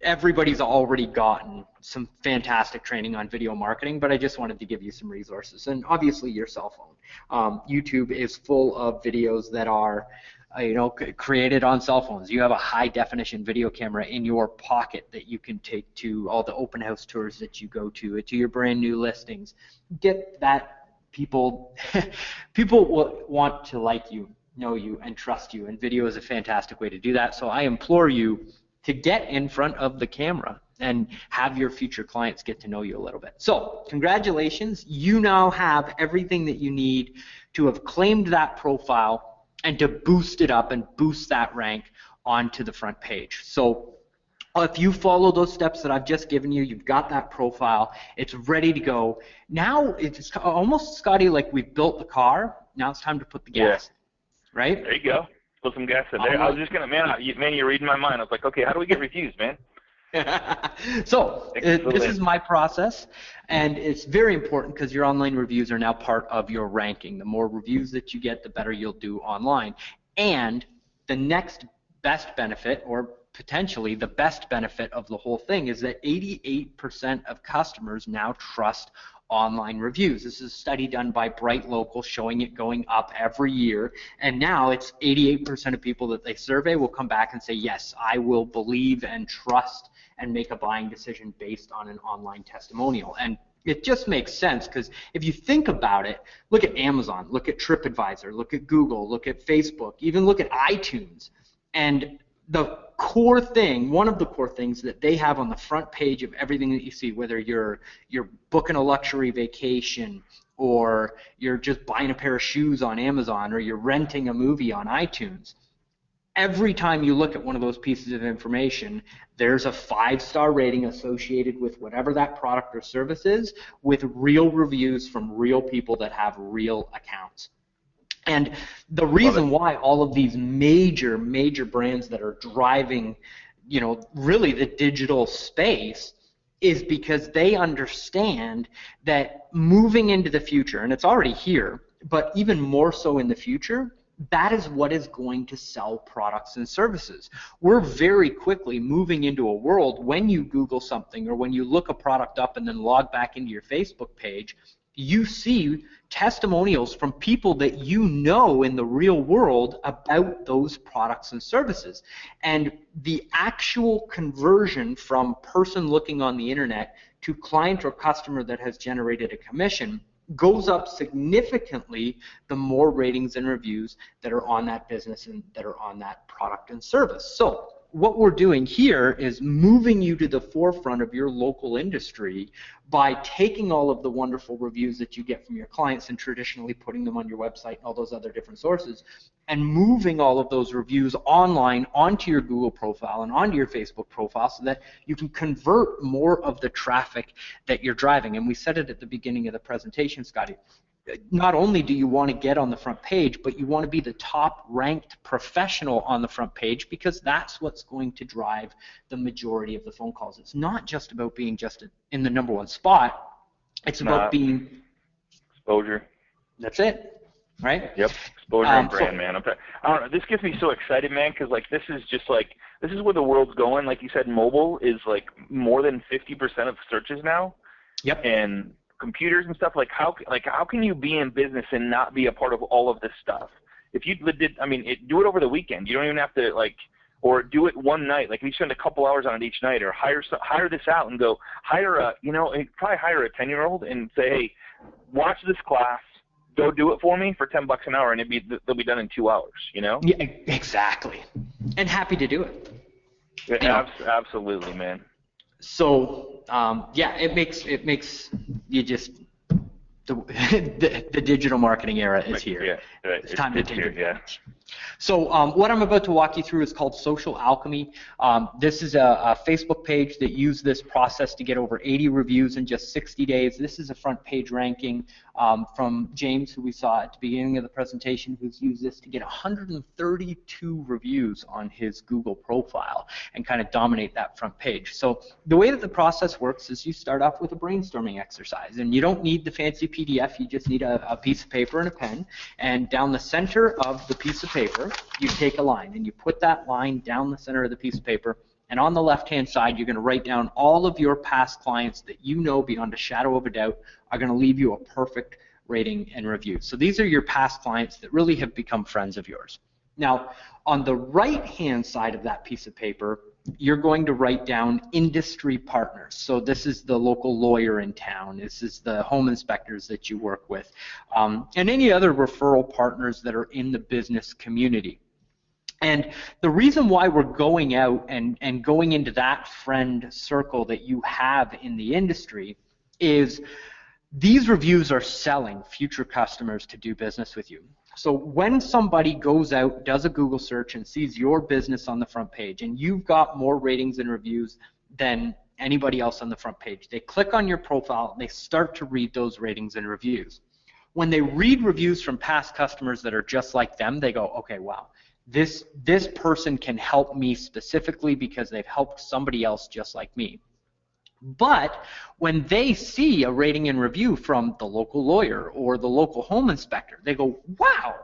Everybody's already gotten some fantastic training on video marketing, but I just wanted to give you some resources. And obviously your cell phone. YouTube is full of videos that are created on cell phones. You have a high definition video camera in your pocket that you can take to all the open house tours that you go to your brand new listings. Get that. People will want to like you, know you, and trust you, and video is a fantastic way to do that. So I implore you to get in front of the camera and have your future clients get to know you a little bit. So congratulations, you now have everything that you need to have claimed that profile and to boost it up and boost that rank onto the front page. So if you follow those steps that I've just given you, you've got that profile, it's ready to go. Now it's almost, Scotty, like we've built the car, now it's time to put the gas in, right? There you go. Put some gas in there. I was just going to, you're reading my mind. I was like, okay, how do we get reviews, man? So this is my process, and it's very important because your online reviews are now part of your ranking. The more reviews that you get, the better you'll do online. And the next best benefit, or potentially the best benefit of the whole thing, is that 88% of customers now trust online reviews. This is a study done by Bright Local showing it going up every year, and now it's 88% of people that they survey will come back and say, yes, I will believe and trust and make a buying decision based on an online testimonial. And it just makes sense because if you think about it, look at Amazon, look at TripAdvisor, look at Google, look at Facebook, even look at iTunes, and the core thing, one of the core things that they have on the front page of everything that you see, whether you're booking a luxury vacation or you're just buying a pair of shoes on Amazon or you're renting a movie on iTunes, every time you look at one of those pieces of information, there's a 5-star rating associated with whatever that product or service is with real reviews from real people that have real accounts. And the reason why all of these major brands that are driving, really the digital space is because they understand that moving into the future, and it's already here, but even more so in the future, that is what is going to sell products and services. We're very quickly moving into a world when you Google something or when you look a product up and then log back into your Facebook page, you see testimonials from people that you know in the real world about those products and services. And the actual conversion from person looking on the internet to client or customer that has generated a commission goes up significantly the more ratings and reviews that are on that business and that are on that product and service. So what we're doing here is moving you to the forefront of your local industry by taking all of the wonderful reviews that you get from your clients and traditionally putting them on your website and all those other different sources, and moving all of those reviews online onto your Google profile and onto your Facebook profile so that you can convert more of the traffic that you're driving. And we said it at the beginning of the presentation, Scotty. Not only do you want to get on the front page, but you want to be the top ranked professional on the front page, because that's what's going to drive the majority of the phone calls. It's not just about being just in the #1 spot. It's about being exposure. That's it, right? Yep, exposure and brand, man. I don't know. This gets me so excited, man, because this is where the world's going. Like you said, mobile is more than 50% of searches now. Yep. And computers and stuff, how can you be in business and not be a part of all of this stuff? If you did, do it over the weekend. You don't even have to or do it one night. You spend a couple hours on it each night, or hire this out and go probably hire a 10-year-old and say, hey, watch this class, go do it for me for $10 an hour, and they'll be done in 2 hours. Yeah, exactly. And happy to do it. Yeah, absolutely, man. So it makes you just the digital marketing era is here. Yeah, right. It's time to take advantage. So what I'm about to walk you through is called Social Alchemy. This is a Facebook page that used this process to get over 80 reviews in just 60 days. This is a front page ranking from James, who we saw at the beginning of the presentation, who's used this to get 132 reviews on his Google profile and kind of dominate that front page. So the way that the process works is you start off with a brainstorming exercise, and you don't need the fancy PDF. You just need a piece of paper and a pen, and down the center of the piece of paper, you take a line, and you put that line down the center of the piece of paper, and on the left-hand side, you're going to write down all of your past clients that you know beyond a shadow of a doubt are going to leave you a perfect rating and review. So these are your past clients that really have become friends of yours. Now, on the right-hand side of that piece of paper, you're going to write down industry partners. So this is the local lawyer in town. This is the home inspectors that you work with, and any other referral partners that are in the business community. And the reason why we're going out and going into that friend circle that you have in the industry is these reviews are selling future customers to do business with you. So when somebody goes out, does a Google search, and sees your business on the front page, and you've got more ratings and reviews than anybody else on the front page, they click on your profile, and they start to read those ratings and reviews. When they read reviews from past customers that are just like them, they go, okay, wow, this person can help me specifically because they've helped somebody else just like me. But when they see a rating and review from the local lawyer or the local home inspector, they go, wow,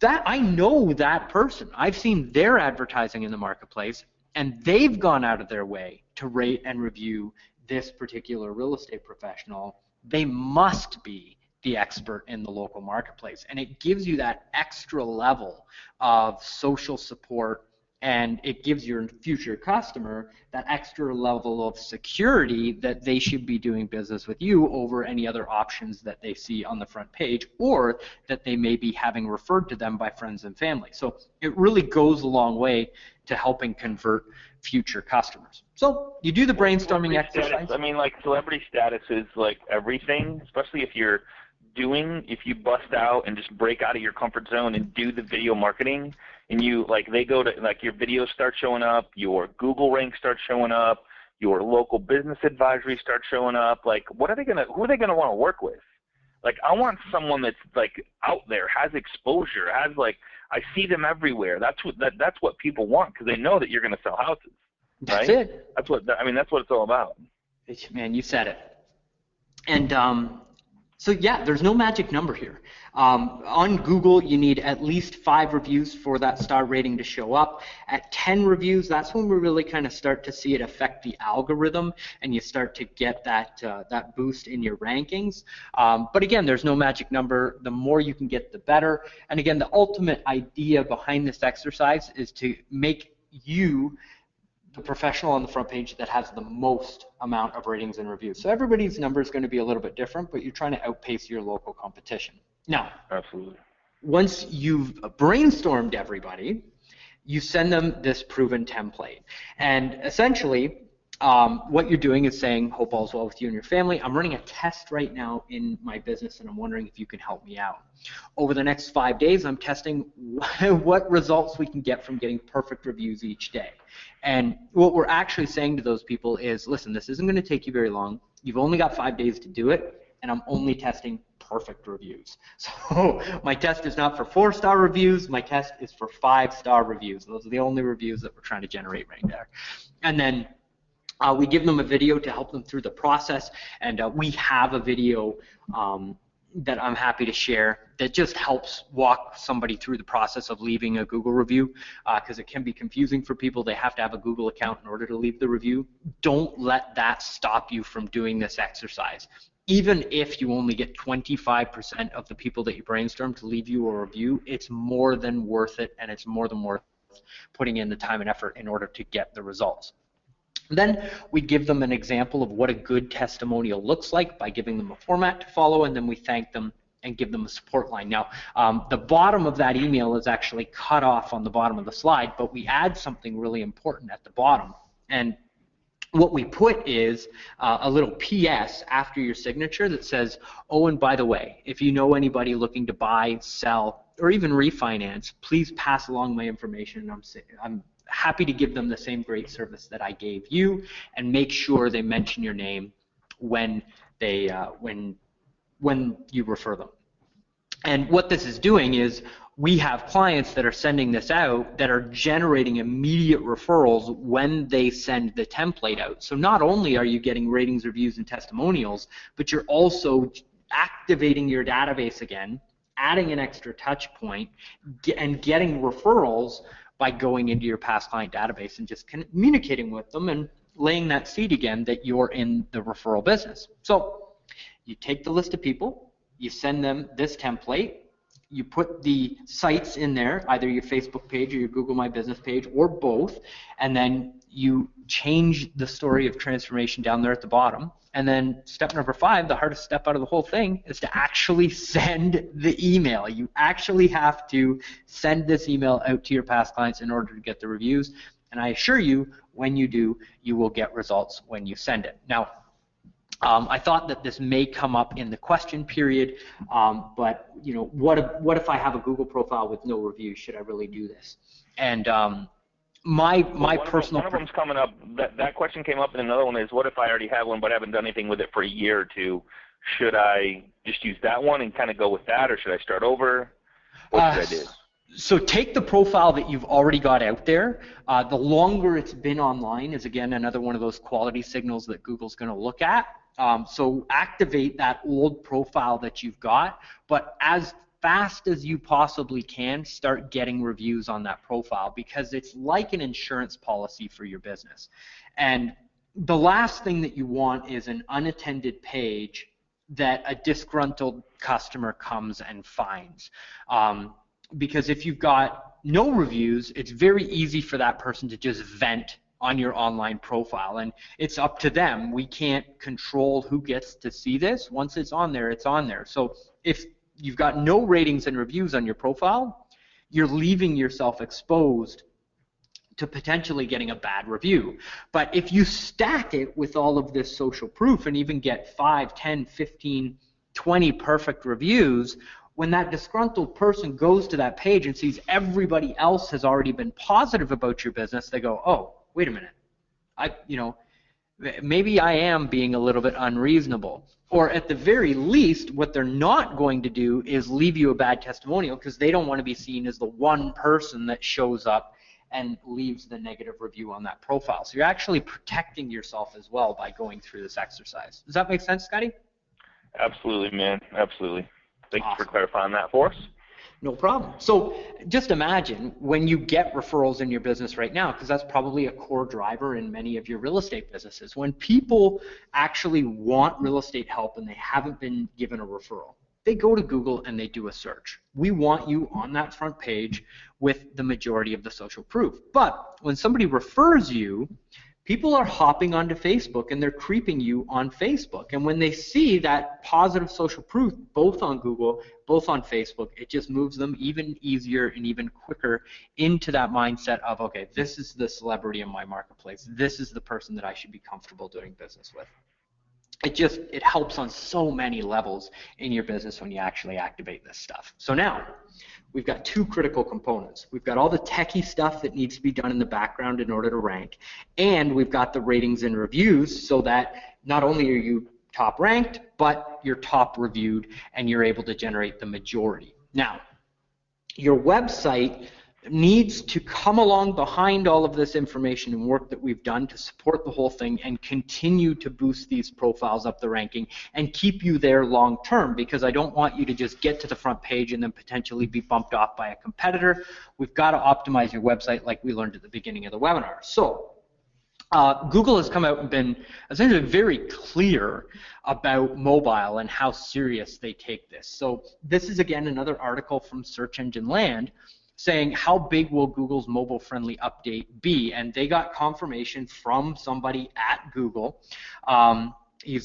I know that person. I've seen their advertising in the marketplace, and they've gone out of their way to rate and review this particular real estate professional. They must be the expert in the local marketplace. And it gives you that extra level of social support, and it gives your future customer that extra level of security that they should be doing business with you over any other options that they see on the front page, or that they may be having referred to them by friends and family. So it really goes a long way to helping convert future customers. So you do the brainstorming exercise. Celebrity status is everything, especially if you bust out and just break out of your comfort zone and do the video marketing, and they go to your videos start showing up, your Google rank starts showing up, your local business advisory starts showing up. Who are they gonna want to work with? Like, I want someone that's like out there, has exposure, has like, I see them everywhere. That's what people want, because they know that you're going to sell houses. Right? That's it. That's what it's all about. Man, you said it. And so yeah, there's no magic number here. On Google, you need at least 5 reviews for that star rating to show up. At 10 reviews, that's when we really kind of start to see it affect the algorithm, and you start to get that that boost in your rankings. But again, there's no magic number. The more you can get, the better. And again, the ultimate idea behind this exercise is to make you the professional on the front page that has the most amount of ratings and reviews. So everybody's number is going to be a little bit different, but you're trying to outpace your local competition. Now, absolutely. Once you've brainstormed everybody, you send them this proven template. And essentially, what you're doing is saying, hope all's well with you and your family. I'm running a test right now in my business, and I'm wondering if you can help me out. Over the next 5 days, I'm testing what results we can get from getting perfect reviews each day. And what we're actually saying to those people is, listen, this isn't going to take you very long. You've only got 5 days to do it, and I'm only testing perfect reviews. So my test is not for 4-star reviews. My test is for 5-star reviews. Those are the only reviews that we're trying to generate right there. And then we give them a video to help them through the process, and we have a video that I'm happy to share that just helps walk somebody through the process of leaving a Google review, because it can be confusing for people. They have to have a Google account in order to leave the review. Don't let that stop you from doing this exercise. Even if you only get 25% of the people that you brainstorm to leave you a review, it's more than worth it, and it's more than worth putting in the time and effort in order to get the results. Then we give them an example of what a good testimonial looks like by giving them a format to follow, and then we thank them and give them a support line. Now, the bottom of that email is actually cut off on the bottom of the slide, but we add something really important at the bottom. And what we put is a little PS after your signature that says, oh, and by the way, if you know anybody looking to buy, sell, or even refinance, please pass along my information. I'm happy to give them the same great service that I gave you, and make sure they mention your name when they when you refer them. And what this is doing is we have clients that are sending this out that are generating immediate referrals when they send the template out. So not only are you getting ratings, reviews, and testimonials, but you're also activating your database again, adding an extra touch point, and getting referrals by going into your past client database and just communicating with them and laying that seed again that you're in the referral business. So you take the list of people, you send them this template, you put the sites in there, either your Facebook page or your Google My Business page, or both, and then you change the story of transformation down there at the bottom. And then step number 5, the hardest step out of the whole thing, is to actually send the email. You actually have to send this email out to your past clients in order to get the reviews. And I assure you, when you do, you will get results when you send it. Now, I thought that this may come up in the question period, but you know, what if I have a Google profile with no reviews? Should I really do this? And my personal... One of them's coming up. That question came up, and another one is, what if I already have one but haven't done anything with it for a year or two? Should I just use that one and kind of go with that, or should I start over? What should I do? So take the profile that you've already got out there. The longer it's been online is, again, another one of those quality signals that Google's going to look at. So activate that old profile that you've got, but as fast as you possibly can, start getting reviews on that profile, because it's like an insurance policy for your business. And the last thing that you want is an unattended page that a disgruntled customer comes and finds. Because if you've got no reviews, it's very easy for that person to just vent on your online profile, and it's up to them. We can't control who gets to see this. Once it's on there, it's on there. So if you've got no ratings and reviews on your profile, you're leaving yourself exposed to potentially getting a bad review. But if you stack it with all of this social proof and even get 5, 10, 15, 20 perfect reviews, when that disgruntled person goes to that page and sees everybody else has already been positive about your business, they go, oh, wait a minute. maybe I am being a little bit unreasonable. Or at the very least, what they're not going to do is leave you a bad testimonial because they don't want to be seen as the one person that shows up and leaves the negative review on that profile. So you're actually protecting yourself as well by going through this exercise. Does that make sense, Scotty? Absolutely, man. Absolutely. Thank you for Awesome. clarifying that for us. No problem. So just imagine when you get referrals in your business right now, because that's probably a core driver in many of your real estate businesses. When people actually want real estate help and they haven't been given a referral, they go to Google and they do a search. We want you on that front page with the majority of the social proof. But when somebody refers you, people are hopping onto Facebook and they're creeping you on Facebook. And when they see that positive social proof, both on Google, both on Facebook, it just moves them even easier and even quicker into that mindset of, okay, this is the celebrity in my marketplace. This is the person that I should be comfortable doing business with. It helps on so many levels in your business when you actually activate this stuff. So now, we've got two critical components. We've got all the techie stuff that needs to be done in the background in order to rank, and we've got the ratings and reviews so that not only are you top ranked, but you're top reviewed and you're able to generate the majority. Now, your website needs to come along behind all of this information and work that we've done to support the whole thing and continue to boost these profiles up the ranking and keep you there long term, because I don't want you to just get to the front page and then potentially be bumped off by a competitor. We've got to optimize your website like we learned at the beginning of the webinar. So Google has come out and been essentially very clear about mobile and how serious they take this. So this is again another article from Search Engine Land saying how big will Google's mobile-friendly update be, and they got confirmation from somebody at Google. He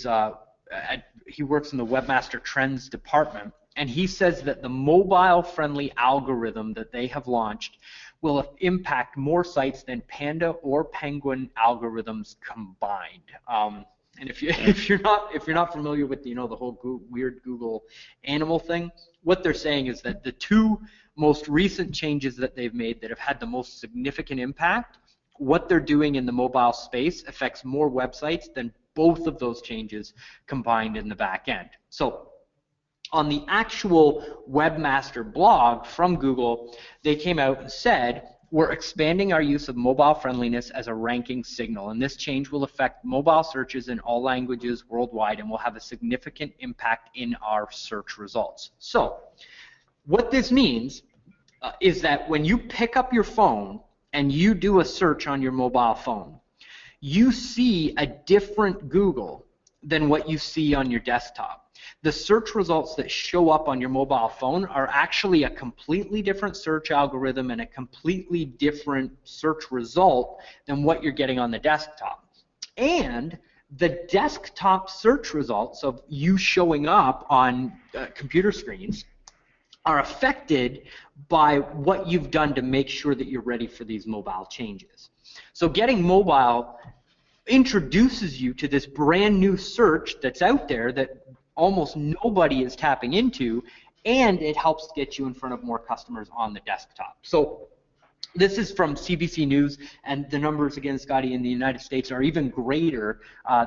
works in the Webmaster Trends department, and he says that the mobile-friendly algorithm that they have launched will impact more sites than Panda or Penguin algorithms combined. And if you're not familiar with the whole weird Google animal thing, what they're saying is that the two most recent changes that they've made that have had the most significant impact, what they're doing in the mobile space affects more websites than both of those changes combined in the back end. So on the actual Webmaster blog from Google, they came out and said, we're expanding our use of mobile friendliness as a ranking signal, and this change will affect mobile searches in all languages worldwide and will have a significant impact in our search results. So what this means is that when you pick up your phone and you do a search on your mobile phone, you see a different Google than what you see on your desktop. The search results that show up on your mobile phone are actually a completely different search algorithm and a completely different search result than what you're getting on the desktop. And the desktop search results of you showing up on computer screens are affected by what you've done to make sure that you're ready for these mobile changes. So getting mobile introduces you to this brand new search that's out there that almost nobody is tapping into, and it helps get you in front of more customers on the desktop. So this is from CBC News, and the numbers, again, Scotty, in the United States are even greater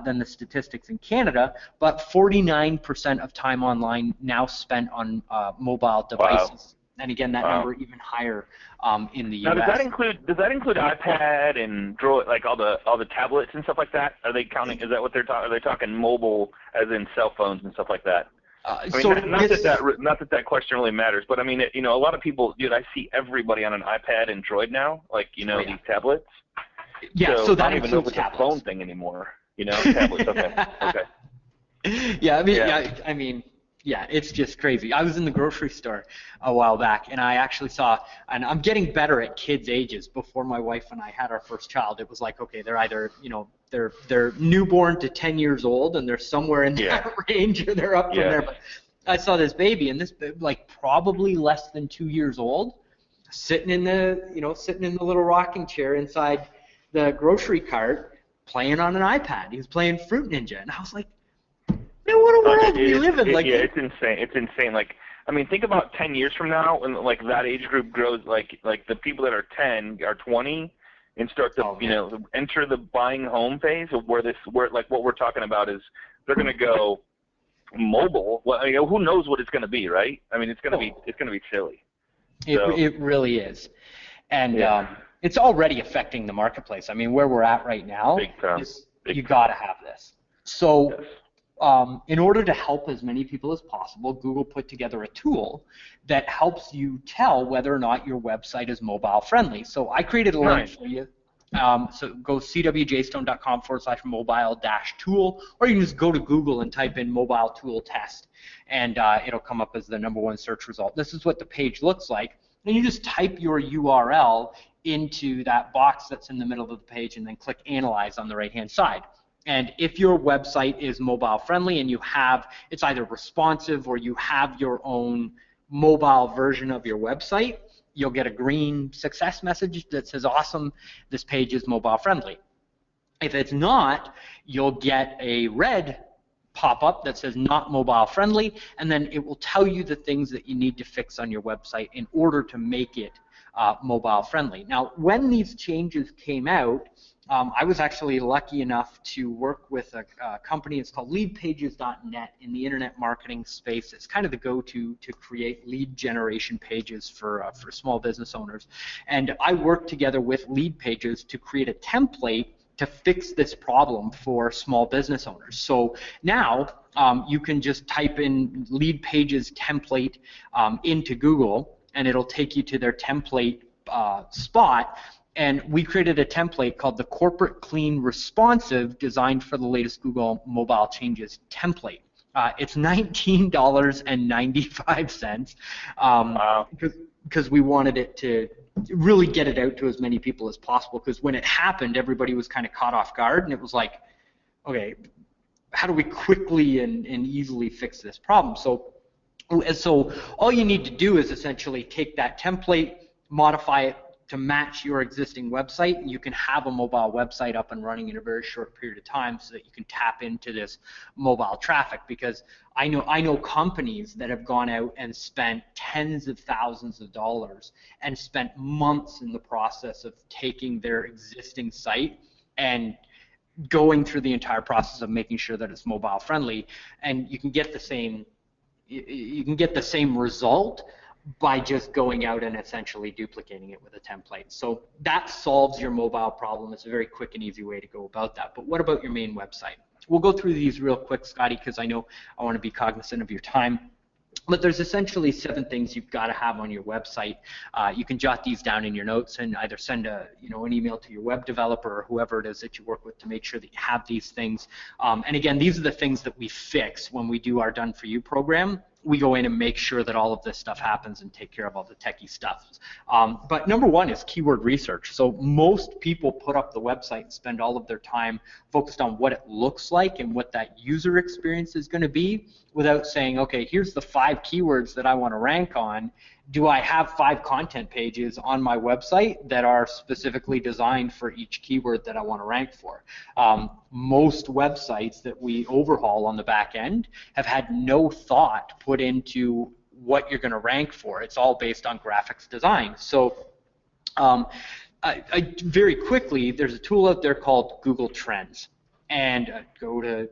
than the statistics in Canada, but 49% of time online now spent on mobile devices. Wow. And again, that number even higher in the US. Now, does that include iPad and like all the tablets and stuff like that? Are they counting? Is that what they're talking? Are they talking mobile, as in cell phones and stuff like that? I mean, so not that question really matters, but I mean, a lot of people, dude, I see everybody on an iPad and Droid now, like these tablets. Yeah, so that I don't even know if it's tablets. a phone thing anymore. Tablets. Okay. Yeah, yeah, it's just crazy. I was in the grocery store a while back, and I actually saw, and I'm getting better at kids' ages. Before my wife and I had our first child, it was like, okay, they're either, they're newborn to 10 years old, and they're somewhere in that range, or they're up from there. But I saw this baby, and this like probably less than 2 years old, sitting in the little rocking chair inside the grocery cart, playing on an iPad. He was playing Fruit Ninja, and I was like, what a world we live in! It's insane. It's insane. Like, I mean, think about 10 years from now, when like that age group grows. Like the people that are 10 are 20. and start to, enter the buying home phase of where like what we're talking about is they're going to go mobile. Well, who knows what it's going to be, right? I mean, it's going to be silly. It really is. And it's already affecting the marketplace. I mean, where we're at right now, you got to have this. So in order to help as many people as possible, Google put together a tool that helps you tell whether or not your website is mobile friendly. So I created a link for you. So go cwjstone.com/mobile-tool, or you can just go to Google and type in mobile tool test, and it'll come up as the #1 search result. This is what the page looks like. And you just type your URL into that box that's in the middle of the page and then click Analyze on the right-hand side. And if your website is mobile friendly and it's either responsive or you have your own mobile version of your website, you'll get a green success message that says, awesome, this page is mobile friendly. If it's not, you'll get a red pop-up that says not mobile friendly, and then it will tell you the things that you need to fix on your website in order to make it mobile friendly. Now, when these changes came out, I was actually lucky enough to work with a company. It's called leadpages.net in the internet marketing space. It's kind of the go-to to create lead generation pages for small business owners. And I worked together with Leadpages to create a template to fix this problem for small business owners. So now you can just type in Leadpages template into Google, and it'll take you to their template spot. And we created a template called the Corporate Clean Responsive, designed for the latest Google mobile changes template. It's $19.95 because we wanted it to really get it out to as many people as possible, because when it happened, everybody was kind of caught off guard, and it was like, okay, how do we quickly and easily fix this problem? So all you need to do is essentially take that template, modify it to match your existing website, and you can have a mobile website up and running in a very short period of time so that you can tap into this mobile traffic. Because I know companies that have gone out and spent tens of thousands of dollars and spent months in the process of taking their existing site and going through the entire process of making sure that it's mobile friendly, and you can get the same result by just going out and essentially duplicating it with a template. So that solves your mobile problem. It's a very quick and easy way to go about that. But what about your main website? We'll go through these real quick, Scotty, because I know I want to be cognizant of your time. But there's essentially 7 things you've got to have on your website. You can jot these down in your notes and either send an email to your web developer or whoever it is that you work with to make sure that you have these things. And again, these are the things that we fix when we do our Done For You program. We go in and make sure that all of this stuff happens and take care of all the techie stuff. But #1 is keyword research. So most people put up the website and spend all of their time focused on what it looks like and what that user experience is going to be, without saying, okay, here's the 5 keywords that I want to rank on. Do I have 5 content pages on my website that are specifically designed for each keyword that I want to rank for? Most websites that we overhaul on the back end have had no thought put into what you're going to rank for. It's all based on graphics design. So very quickly, there's a tool out there called Google Trends. And go to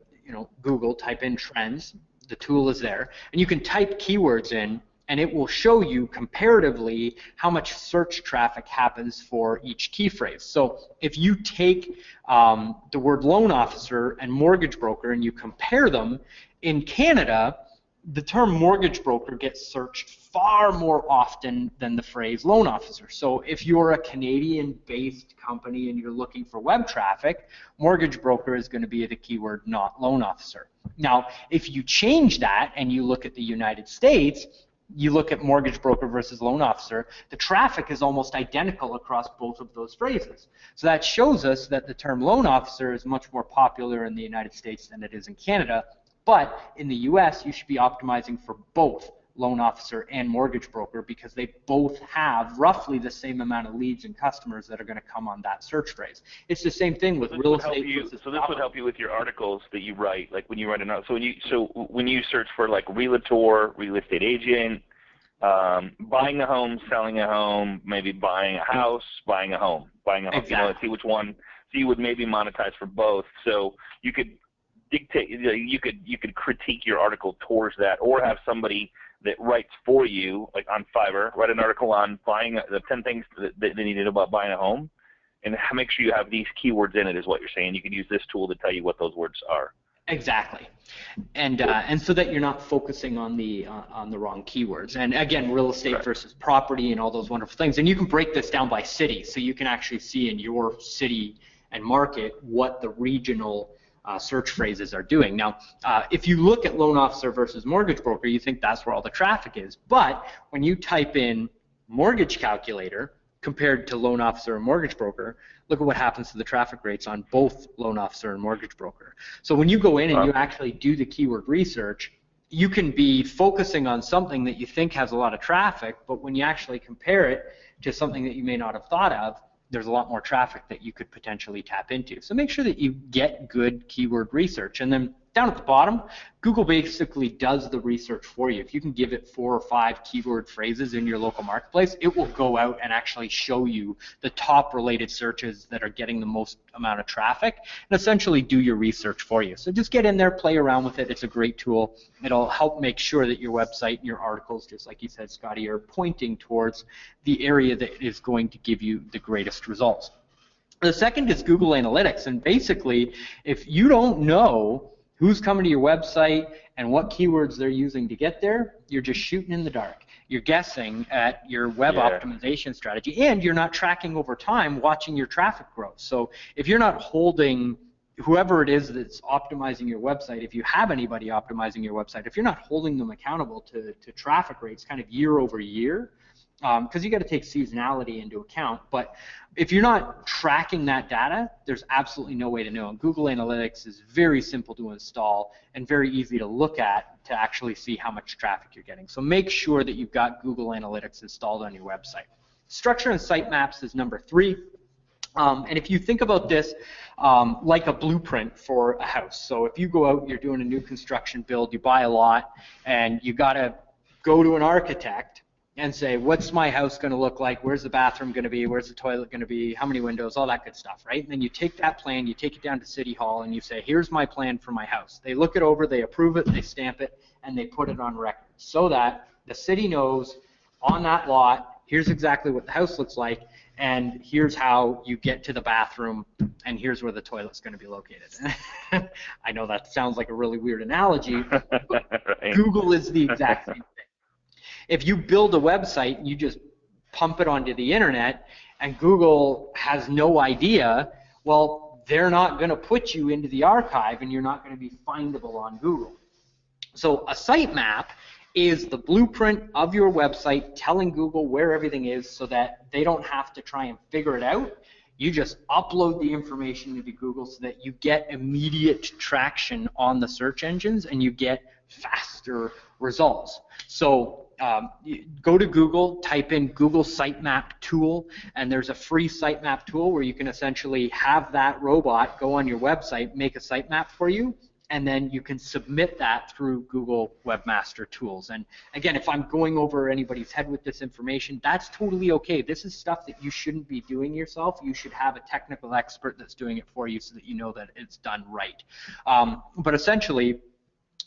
Google, type in trends. The tool is there. And you can type keywords in, and it will show you comparatively how much search traffic happens for each key phrase. So if you take the word loan officer and mortgage broker and you compare them, in Canada, the term mortgage broker gets searched far more often than the phrase loan officer. So if you're a Canadian-based company and you're looking for web traffic, mortgage broker is going to be the keyword, not loan officer. Now, if you change that and you look at the United States, you look at mortgage broker versus loan officer, the traffic is almost identical across both of those phrases. So that shows us that the term loan officer is much more popular in the United States than it is in Canada. But in the US, you should be optimizing for both loan officer and mortgage broker, because they both have roughly the same amount of leads and customers that are going to come on that search phrase. It's the same thing with real estate. So this would help you with your articles that you write, like when you write an article. So when you search for like realtor, real estate agent, buying a home, selling a home, maybe buying a house, buying a home, Exactly. you know, see which one. So you would maybe monetize for both. So you could dictate, you could critique your article towards that, or have somebody that writes for you, like on Fiverr, write an article on buying the 10 things that they need to know about buying a home, and make sure you have these keywords in it, is what you're saying. You can use this tool to tell you what those words are. Exactly, and so that you're not focusing on the wrong keywords. And again, real estate Right. versus property and all those wonderful things. And you can break this down by city, so you can actually see in your city and market what the regional search phrases are doing. Now, if you look at loan officer versus mortgage broker, you think that's where all the traffic is. But when you type in mortgage calculator compared to loan officer and mortgage broker, look at what happens to the traffic rates on both loan officer and mortgage broker. So when you go in and you actually do the keyword research, you can be focusing on something that you think has a lot of traffic, but when you actually compare it to something that you may not have thought of, there's a lot more traffic that you could potentially tap into. So make sure that you get good keyword research. And then down at the bottom, Google basically does the research for you. If you can give it 4 or 5 keyword phrases in your local marketplace, it will go out and actually show you the top related searches that are getting the most amount of traffic and essentially do your research for you. So just get in there, play around with it. It's a great tool. It'll help make sure that your website and your articles, just like you said, Scotty, are pointing towards the area that is going to give you the greatest results. The second is Google Analytics. And basically, if you don't know who's coming to your website and what keywords they're using to get there, you're just shooting in the dark. You're guessing at your web optimization strategy, and you're not tracking over time, watching your traffic growth. So if you're not holding whoever it is that's optimizing your website, if you have anybody optimizing your website, if you're not holding them accountable to traffic rates kind of year over year, because you got to take seasonality into account, but if you're not tracking that data, there's absolutely no way to know. And Google Analytics is very simple to install and very easy to look at to actually see how much traffic you're getting. So make sure that you've got Google Analytics installed on your website. Structure and sitemaps is number 3. And if you think about this like a blueprint for a house, so if you go out, you're doing a new construction build, you buy a lot, and you got to go to an architect and say, what's my house going to look like? Where's the bathroom going to be? Where's the toilet going to be? How many windows? All that good stuff, right? And then you take that plan, you take it down to City Hall, and you say, here's my plan for my house. They look it over, they approve it, they stamp it, and they put it on record so that the city knows on that lot, here's exactly what the house looks like, and here's how you get to the bathroom, and here's where the toilet's going to be located. I know that sounds like a really weird analogy, but Right. Google is the exact same thing. If you build a website and you just pump it onto the internet and Google has no idea, well, they're not going to put you into the archive and you're not going to be findable on Google. So a sitemap is the blueprint of your website telling Google where everything is so that they don't have to try and figure it out. You just upload the information into Google so that you get immediate traction on the search engines and you get faster results. So you go to Google, type in Google Sitemap tool, and there's a free sitemap tool where you can essentially have that robot go on your website, make a sitemap for you, and then you can submit that through Google Webmaster Tools. And again, if I'm going over anybody's head with this information, that's totally okay. This is stuff that you shouldn't be doing yourself. You should have a technical expert that's doing it for you so that you know that it's done right. But essentially,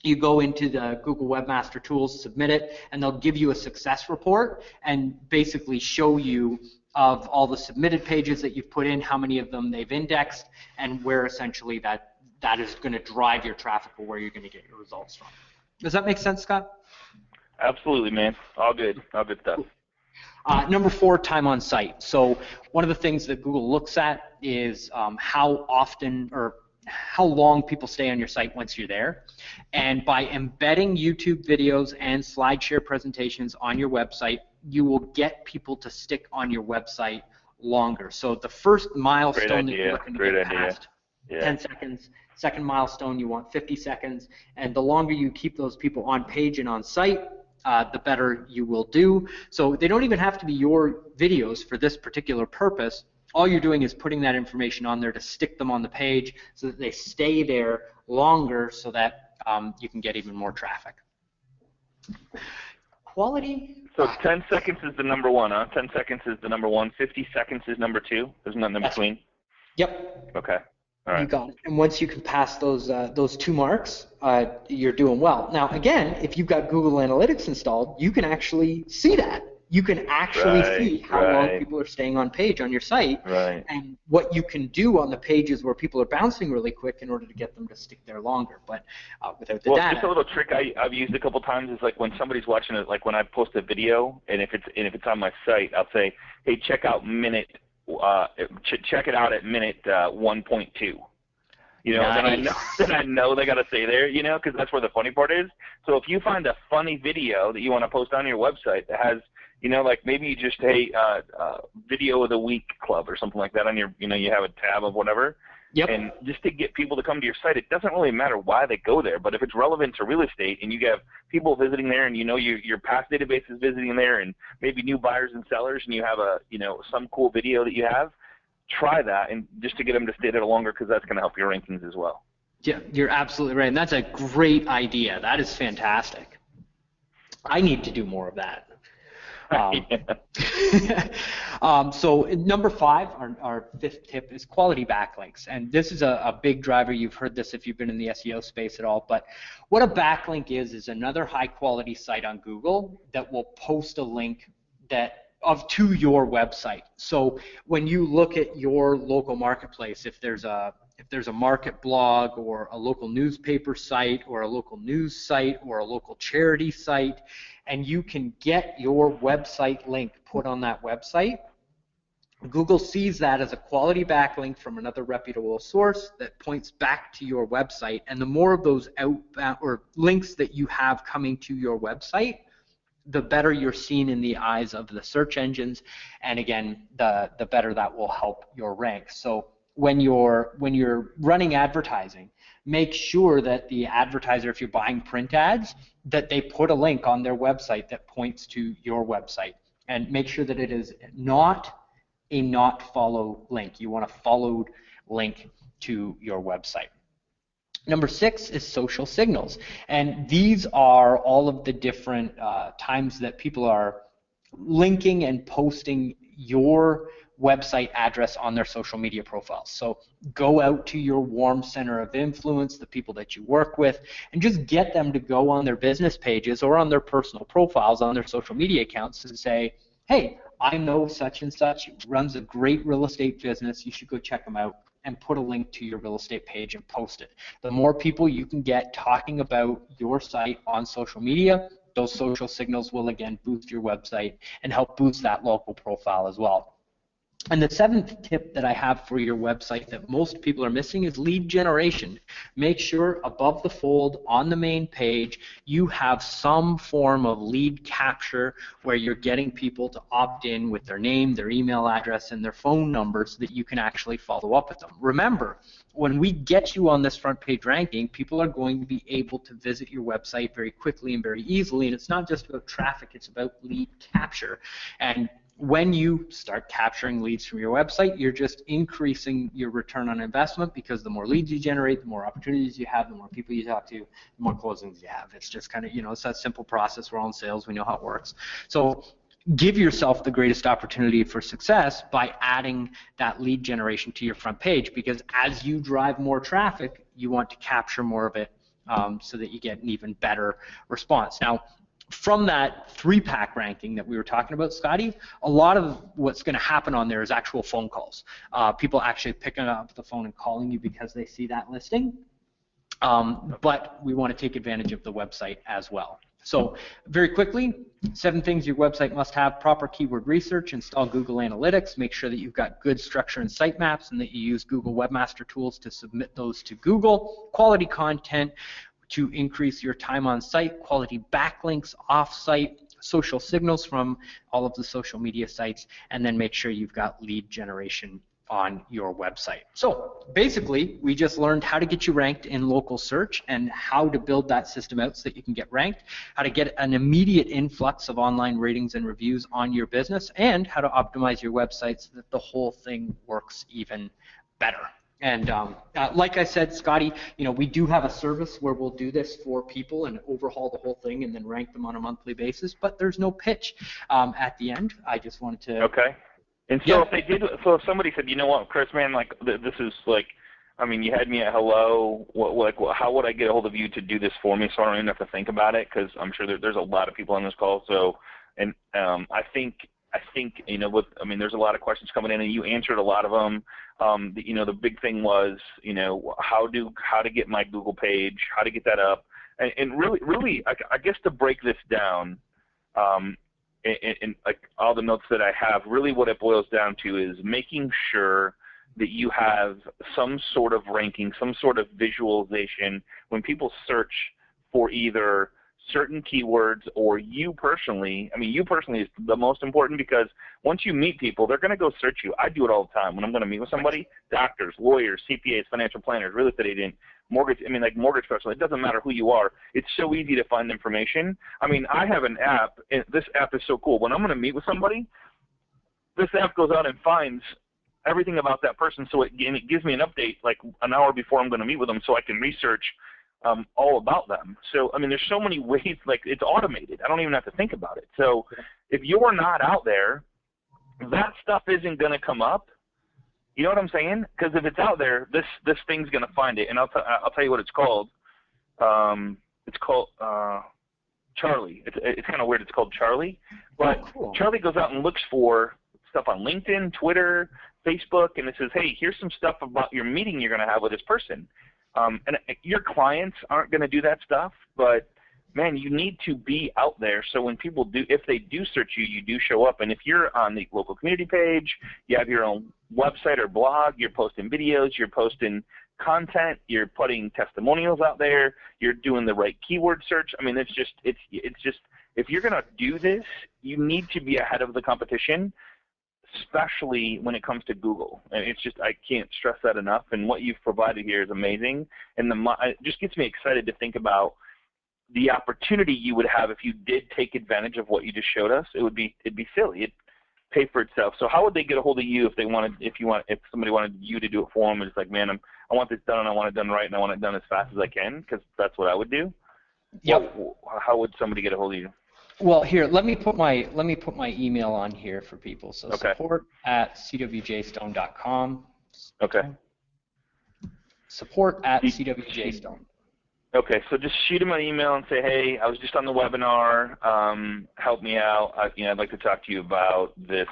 you go into the Google Webmaster Tools, submit it, and they'll give you a success report and basically show you of all the submitted pages that you've put in, how many of them they've indexed, and where essentially that is going to drive your traffic or where you're going to get your results from. Does that make sense, Scott? Absolutely, man. All good stuff. Number 4, time on site. So one of the things that Google looks at is how often or how long people stay on your site once you're there. And by embedding YouTube videos and SlideShare presentations on your website, you will get people to stick on your website longer. So the first milestone that you're looking to get past, 10 seconds. Second milestone, you want 50 seconds. And the longer you keep those people on page and on site, the better you will do. So they don't even have to be your videos for this particular purpose. All you're doing is putting that information on there to stick them on the page so that they stay there longer so that you can get even more traffic. Quality So 10 seconds is the number one, huh? 10 seconds is the number one. 50 seconds is number two. There's nothing in between. Yep. Okay. All right. You got it. And once you can pass those 2 marks, you're doing well. Now, again, if you've got Google Analytics installed, you can actually see that. You can actually see how long people are staying on page on your site, and what you can do on the pages where people are bouncing really quick in order to get them to stick there longer. But without the data, just a little trick I've used a couple times is like when somebody's watching it, like when I post a video, and if it's on my site, I'll say, hey, check it out at minute 1.2. You know, nice. then I know they got to stay there, you know, because that's where the funny part is. So if you find a funny video that you want to post on your website that has, you know, like maybe you just, hey, video of the week club or something like that on your, you know, you have a tab of whatever. Yep. And just to get people to come to your site, it doesn't really matter why they go there, but if it's relevant to real estate and you have people visiting there and you know your past database is visiting there and maybe new buyers and sellers and you have some cool video that you have, try that and just to get them to stay there longer because that's going to help your rankings as well. Yeah, you're absolutely right, and that's a great idea. That is fantastic. I need to do more of that. So number 5, our 5th tip is quality backlinks, and this is a big driver. You've heard this if you've been in the SEO space at all, but what a backlink is another high quality site on Google that will post a link to your website. So when you look at your local marketplace, if there's a market blog or a local newspaper site or a local news site or a local charity site, and you can get your website link put on that website, Google sees that as a quality backlink from another reputable source that points back to your website, and the more of those outbound or links that you have coming to your website, the better you're seen in the eyes of the search engines, and again, the better that will help your rank. So when you're running advertising, make sure that the advertiser, if you're buying print ads, that they put a link on their website that points to your website, and make sure that it is not a not follow link. You want a followed link to your website. Number 6 is social signals, and these are all of the different times that people are linking and posting your website address on their social media profiles. So go out to your warm center of influence, the people that you work with, and just get them to go on their business pages or on their personal profiles on their social media accounts and say, hey, I know such and such runs a great real estate business, you should go check them out, and put a link to your real estate page and post it. The more people you can get talking about your site on social media, those social signals will again boost your website and help boost that local profile as well. And the 7th tip that I have for your website that most people are missing is lead generation. Make sure above the fold on the main page you have some form of lead capture where you're getting people to opt in with their name, their email address, and their phone number so that you can actually follow up with them. Remember, when we get you on this front page ranking, people are going to be able to visit your website very quickly and very easily, and it's not just about traffic, it's about lead capture. And when you start capturing leads from your website, you're just increasing your return on investment because the more leads you generate, the more opportunities you have, the more people you talk to, the more closings you have. It's just kind of, it's that simple process. We're all in sales. We know how it works. So give yourself the greatest opportunity for success by adding that lead generation to your front page, because as you drive more traffic, you want to capture more of it so that you get an even better response. Now, from that 3-pack ranking that we were talking about, Scotty, a lot of what's going to happen on there is actual phone calls. People actually picking up the phone and calling you because they see that listing. But we want to take advantage of the website as well. So very quickly, 7 things your website must have: proper keyword research, install Google Analytics, make sure that you've got good structure and sitemaps, and that you use Google Webmaster Tools to submit those to Google, quality content to increase your time on site, quality backlinks off site, social signals from all of the social media sites, and then make sure you've got lead generation on your website. So basically, we just learned how to get you ranked in local search and how to build that system out so that you can get ranked, how to get an immediate influx of online ratings and reviews on your business, and how to optimize your website so that the whole thing works even better. And like I said, Scotty, we do have a service where we'll do this for people and overhaul the whole thing and then rank them on a monthly basis, but there's no pitch at the end. I just wanted to. Okay. And so if somebody said, you know what, Chris, man, like this is like, I mean, you had me at hello. How would I get a hold of you to do this for me so I don't even have to think about it? Because I'm sure there's a lot of people on this call. So, and I think there's a lot of questions coming in, and you answered a lot of them. The big thing was, how to get my Google page, how to get that up, and really, I guess to break this down, and like all the notes that I have, really what it boils down to is making sure that you have some sort of ranking, some sort of visualization when people search for either certain keywords or you personally is the most important, because once you meet people, they're going to go search you. I do it all the time when I'm going to meet with somebody, doctors, lawyers, CPAs, financial planners, real estate agent, mortgage specialist. It doesn't matter who you are. It's so easy to find information. I mean, I have an app, and this app is so cool. When I'm going to meet with somebody, this app goes out and finds everything about that person, so it gives me an update like an hour before I'm going to meet with them, so I can research all about them. So, I mean, there's so many ways, like it's automated. I don't even have to think about it. So if you're not out there, that stuff isn't going to come up. You know what I'm saying? Because if it's out there, this thing's going to find it. And I'll tell you what it's called. It's called Charlie. It's kind of weird. It's called Charlie. But cool. Charlie goes out and looks for stuff on LinkedIn, Twitter, Facebook, and it says, hey, here's some stuff about your meeting you're going to have with this person. And your clients aren't going to do that stuff, but, man, you need to be out there so when people do, if they do search you, you do show up. And if you're on the local community page, you have your own website or blog, you're posting videos, you're posting content, you're putting testimonials out there, you're doing the right keyword search. I mean, it's just if you're going to do this, you need to be ahead of the competition, especially when it comes to Google. And it's just, I can't stress that enough. And what you've provided here is amazing. And it just gets me excited to think about the opportunity you would have if you did take advantage of what you just showed us. It'd be silly. It'd pay for itself. So how would they get a hold of you if somebody wanted you to do it for them? And it's like, man, I want this done, and I want it done right, and I want it done as fast as I can, because that's what I would do. Yep. How would somebody get a hold of you? Well, here, let me put my email on here for people. So okay. support@cwjstone.com. Okay. Support@cwjstone. Okay, so just shoot him an email and say, hey, I was just on the webinar. Help me out. I'd like to talk to you about this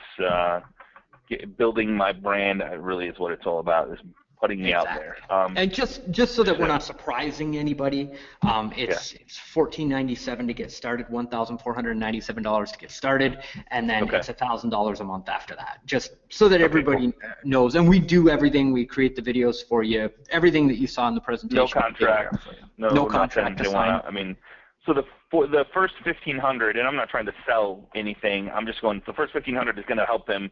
building my brand. Really is what it's all about, is putting me out there. And just so that we're not surprising anybody, it's $14.97 to get started, $1,497 to get started, and then it's $1,000 a month after that. Just so that everybody knows. And we do everything. We create the videos for you. Everything that you saw in the presentation. No contract. No contract to sign. I mean, so the first 1,500, and I'm not trying to sell anything. I'm just going. The first 1,500 is going to help them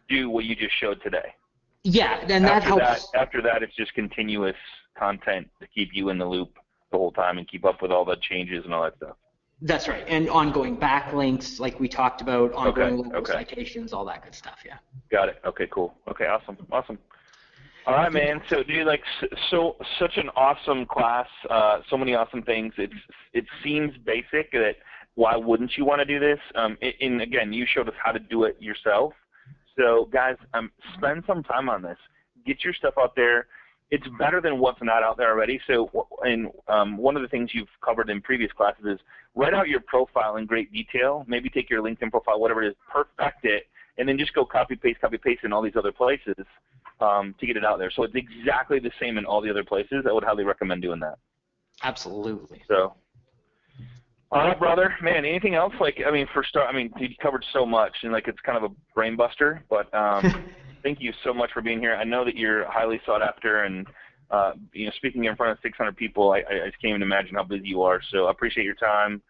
do what you just showed today. Yeah, and that helps. After that, it's just continuous content to keep you in the loop the whole time and keep up with all the changes and all that stuff. That's right, and ongoing backlinks, like we talked about, ongoing local citations, all that good stuff. Yeah. Got it. Okay, cool. Okay, awesome. All right, man. So, dude, like, such an awesome class. So many awesome things. It seems basic. That why wouldn't you want to do this? And again, you showed us how to do it yourself. So, guys, spend some time on this. Get your stuff out there. It's better than what's not out there already. So, one of the things you've covered in previous classes is write out your profile in great detail. Maybe take your LinkedIn profile, whatever it is, perfect it, and then just go copy paste in all these other places to get it out there. So it's exactly the same in all the other places. I would highly recommend doing that. Absolutely. So. All right, brother. Man, anything else? You covered so much, and it's kind of a brain buster. But thank you so much for being here. I know that you're highly sought after, and speaking in front of 600 people, I just can't even imagine how busy you are. So I appreciate your time.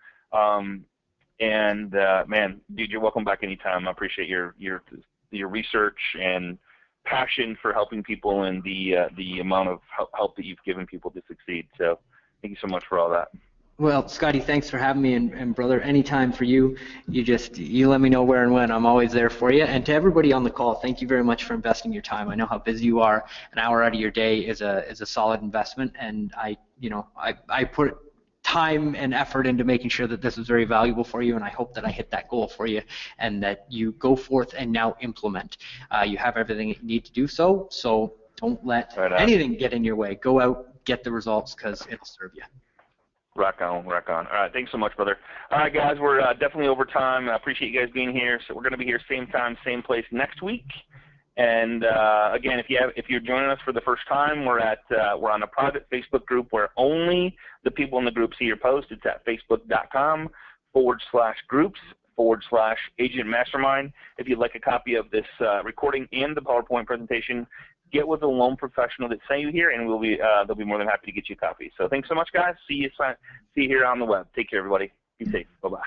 Man, dude, you're welcome back anytime. I appreciate your research and passion for helping people, and the amount of help that you've given people to succeed. So thank you so much for all that. Well, Scotty, thanks for having me, and brother, anytime for you. You let me know where and when. I'm always there for you. And to everybody on the call, thank you very much for investing your time. I know how busy you are. An hour out of your day is a solid investment, and I put time and effort into making sure that this is very valuable for you, and I hope that I hit that goal for you, and that you go forth and now implement. You have everything you need to do so. So don't let anything get in your way. Go out, get the results, because it'll serve you. Rock on, rock on. All right, thanks so much, brother. All right, guys, we're definitely over time. I appreciate you guys being here. So we're going to be here same time, same place next week. And again, if you're joining us for the first time, we're on a private Facebook group where only the people in the group see your post. It's at facebook.com/groups/Agent Mastermind. If you'd like a copy of this recording and the PowerPoint presentation, get with a loan professional that sent you here, and they'll be more than happy to get you a copy. So thanks so much, guys. See you here on the web. Take care, everybody. Be safe. Bye-bye.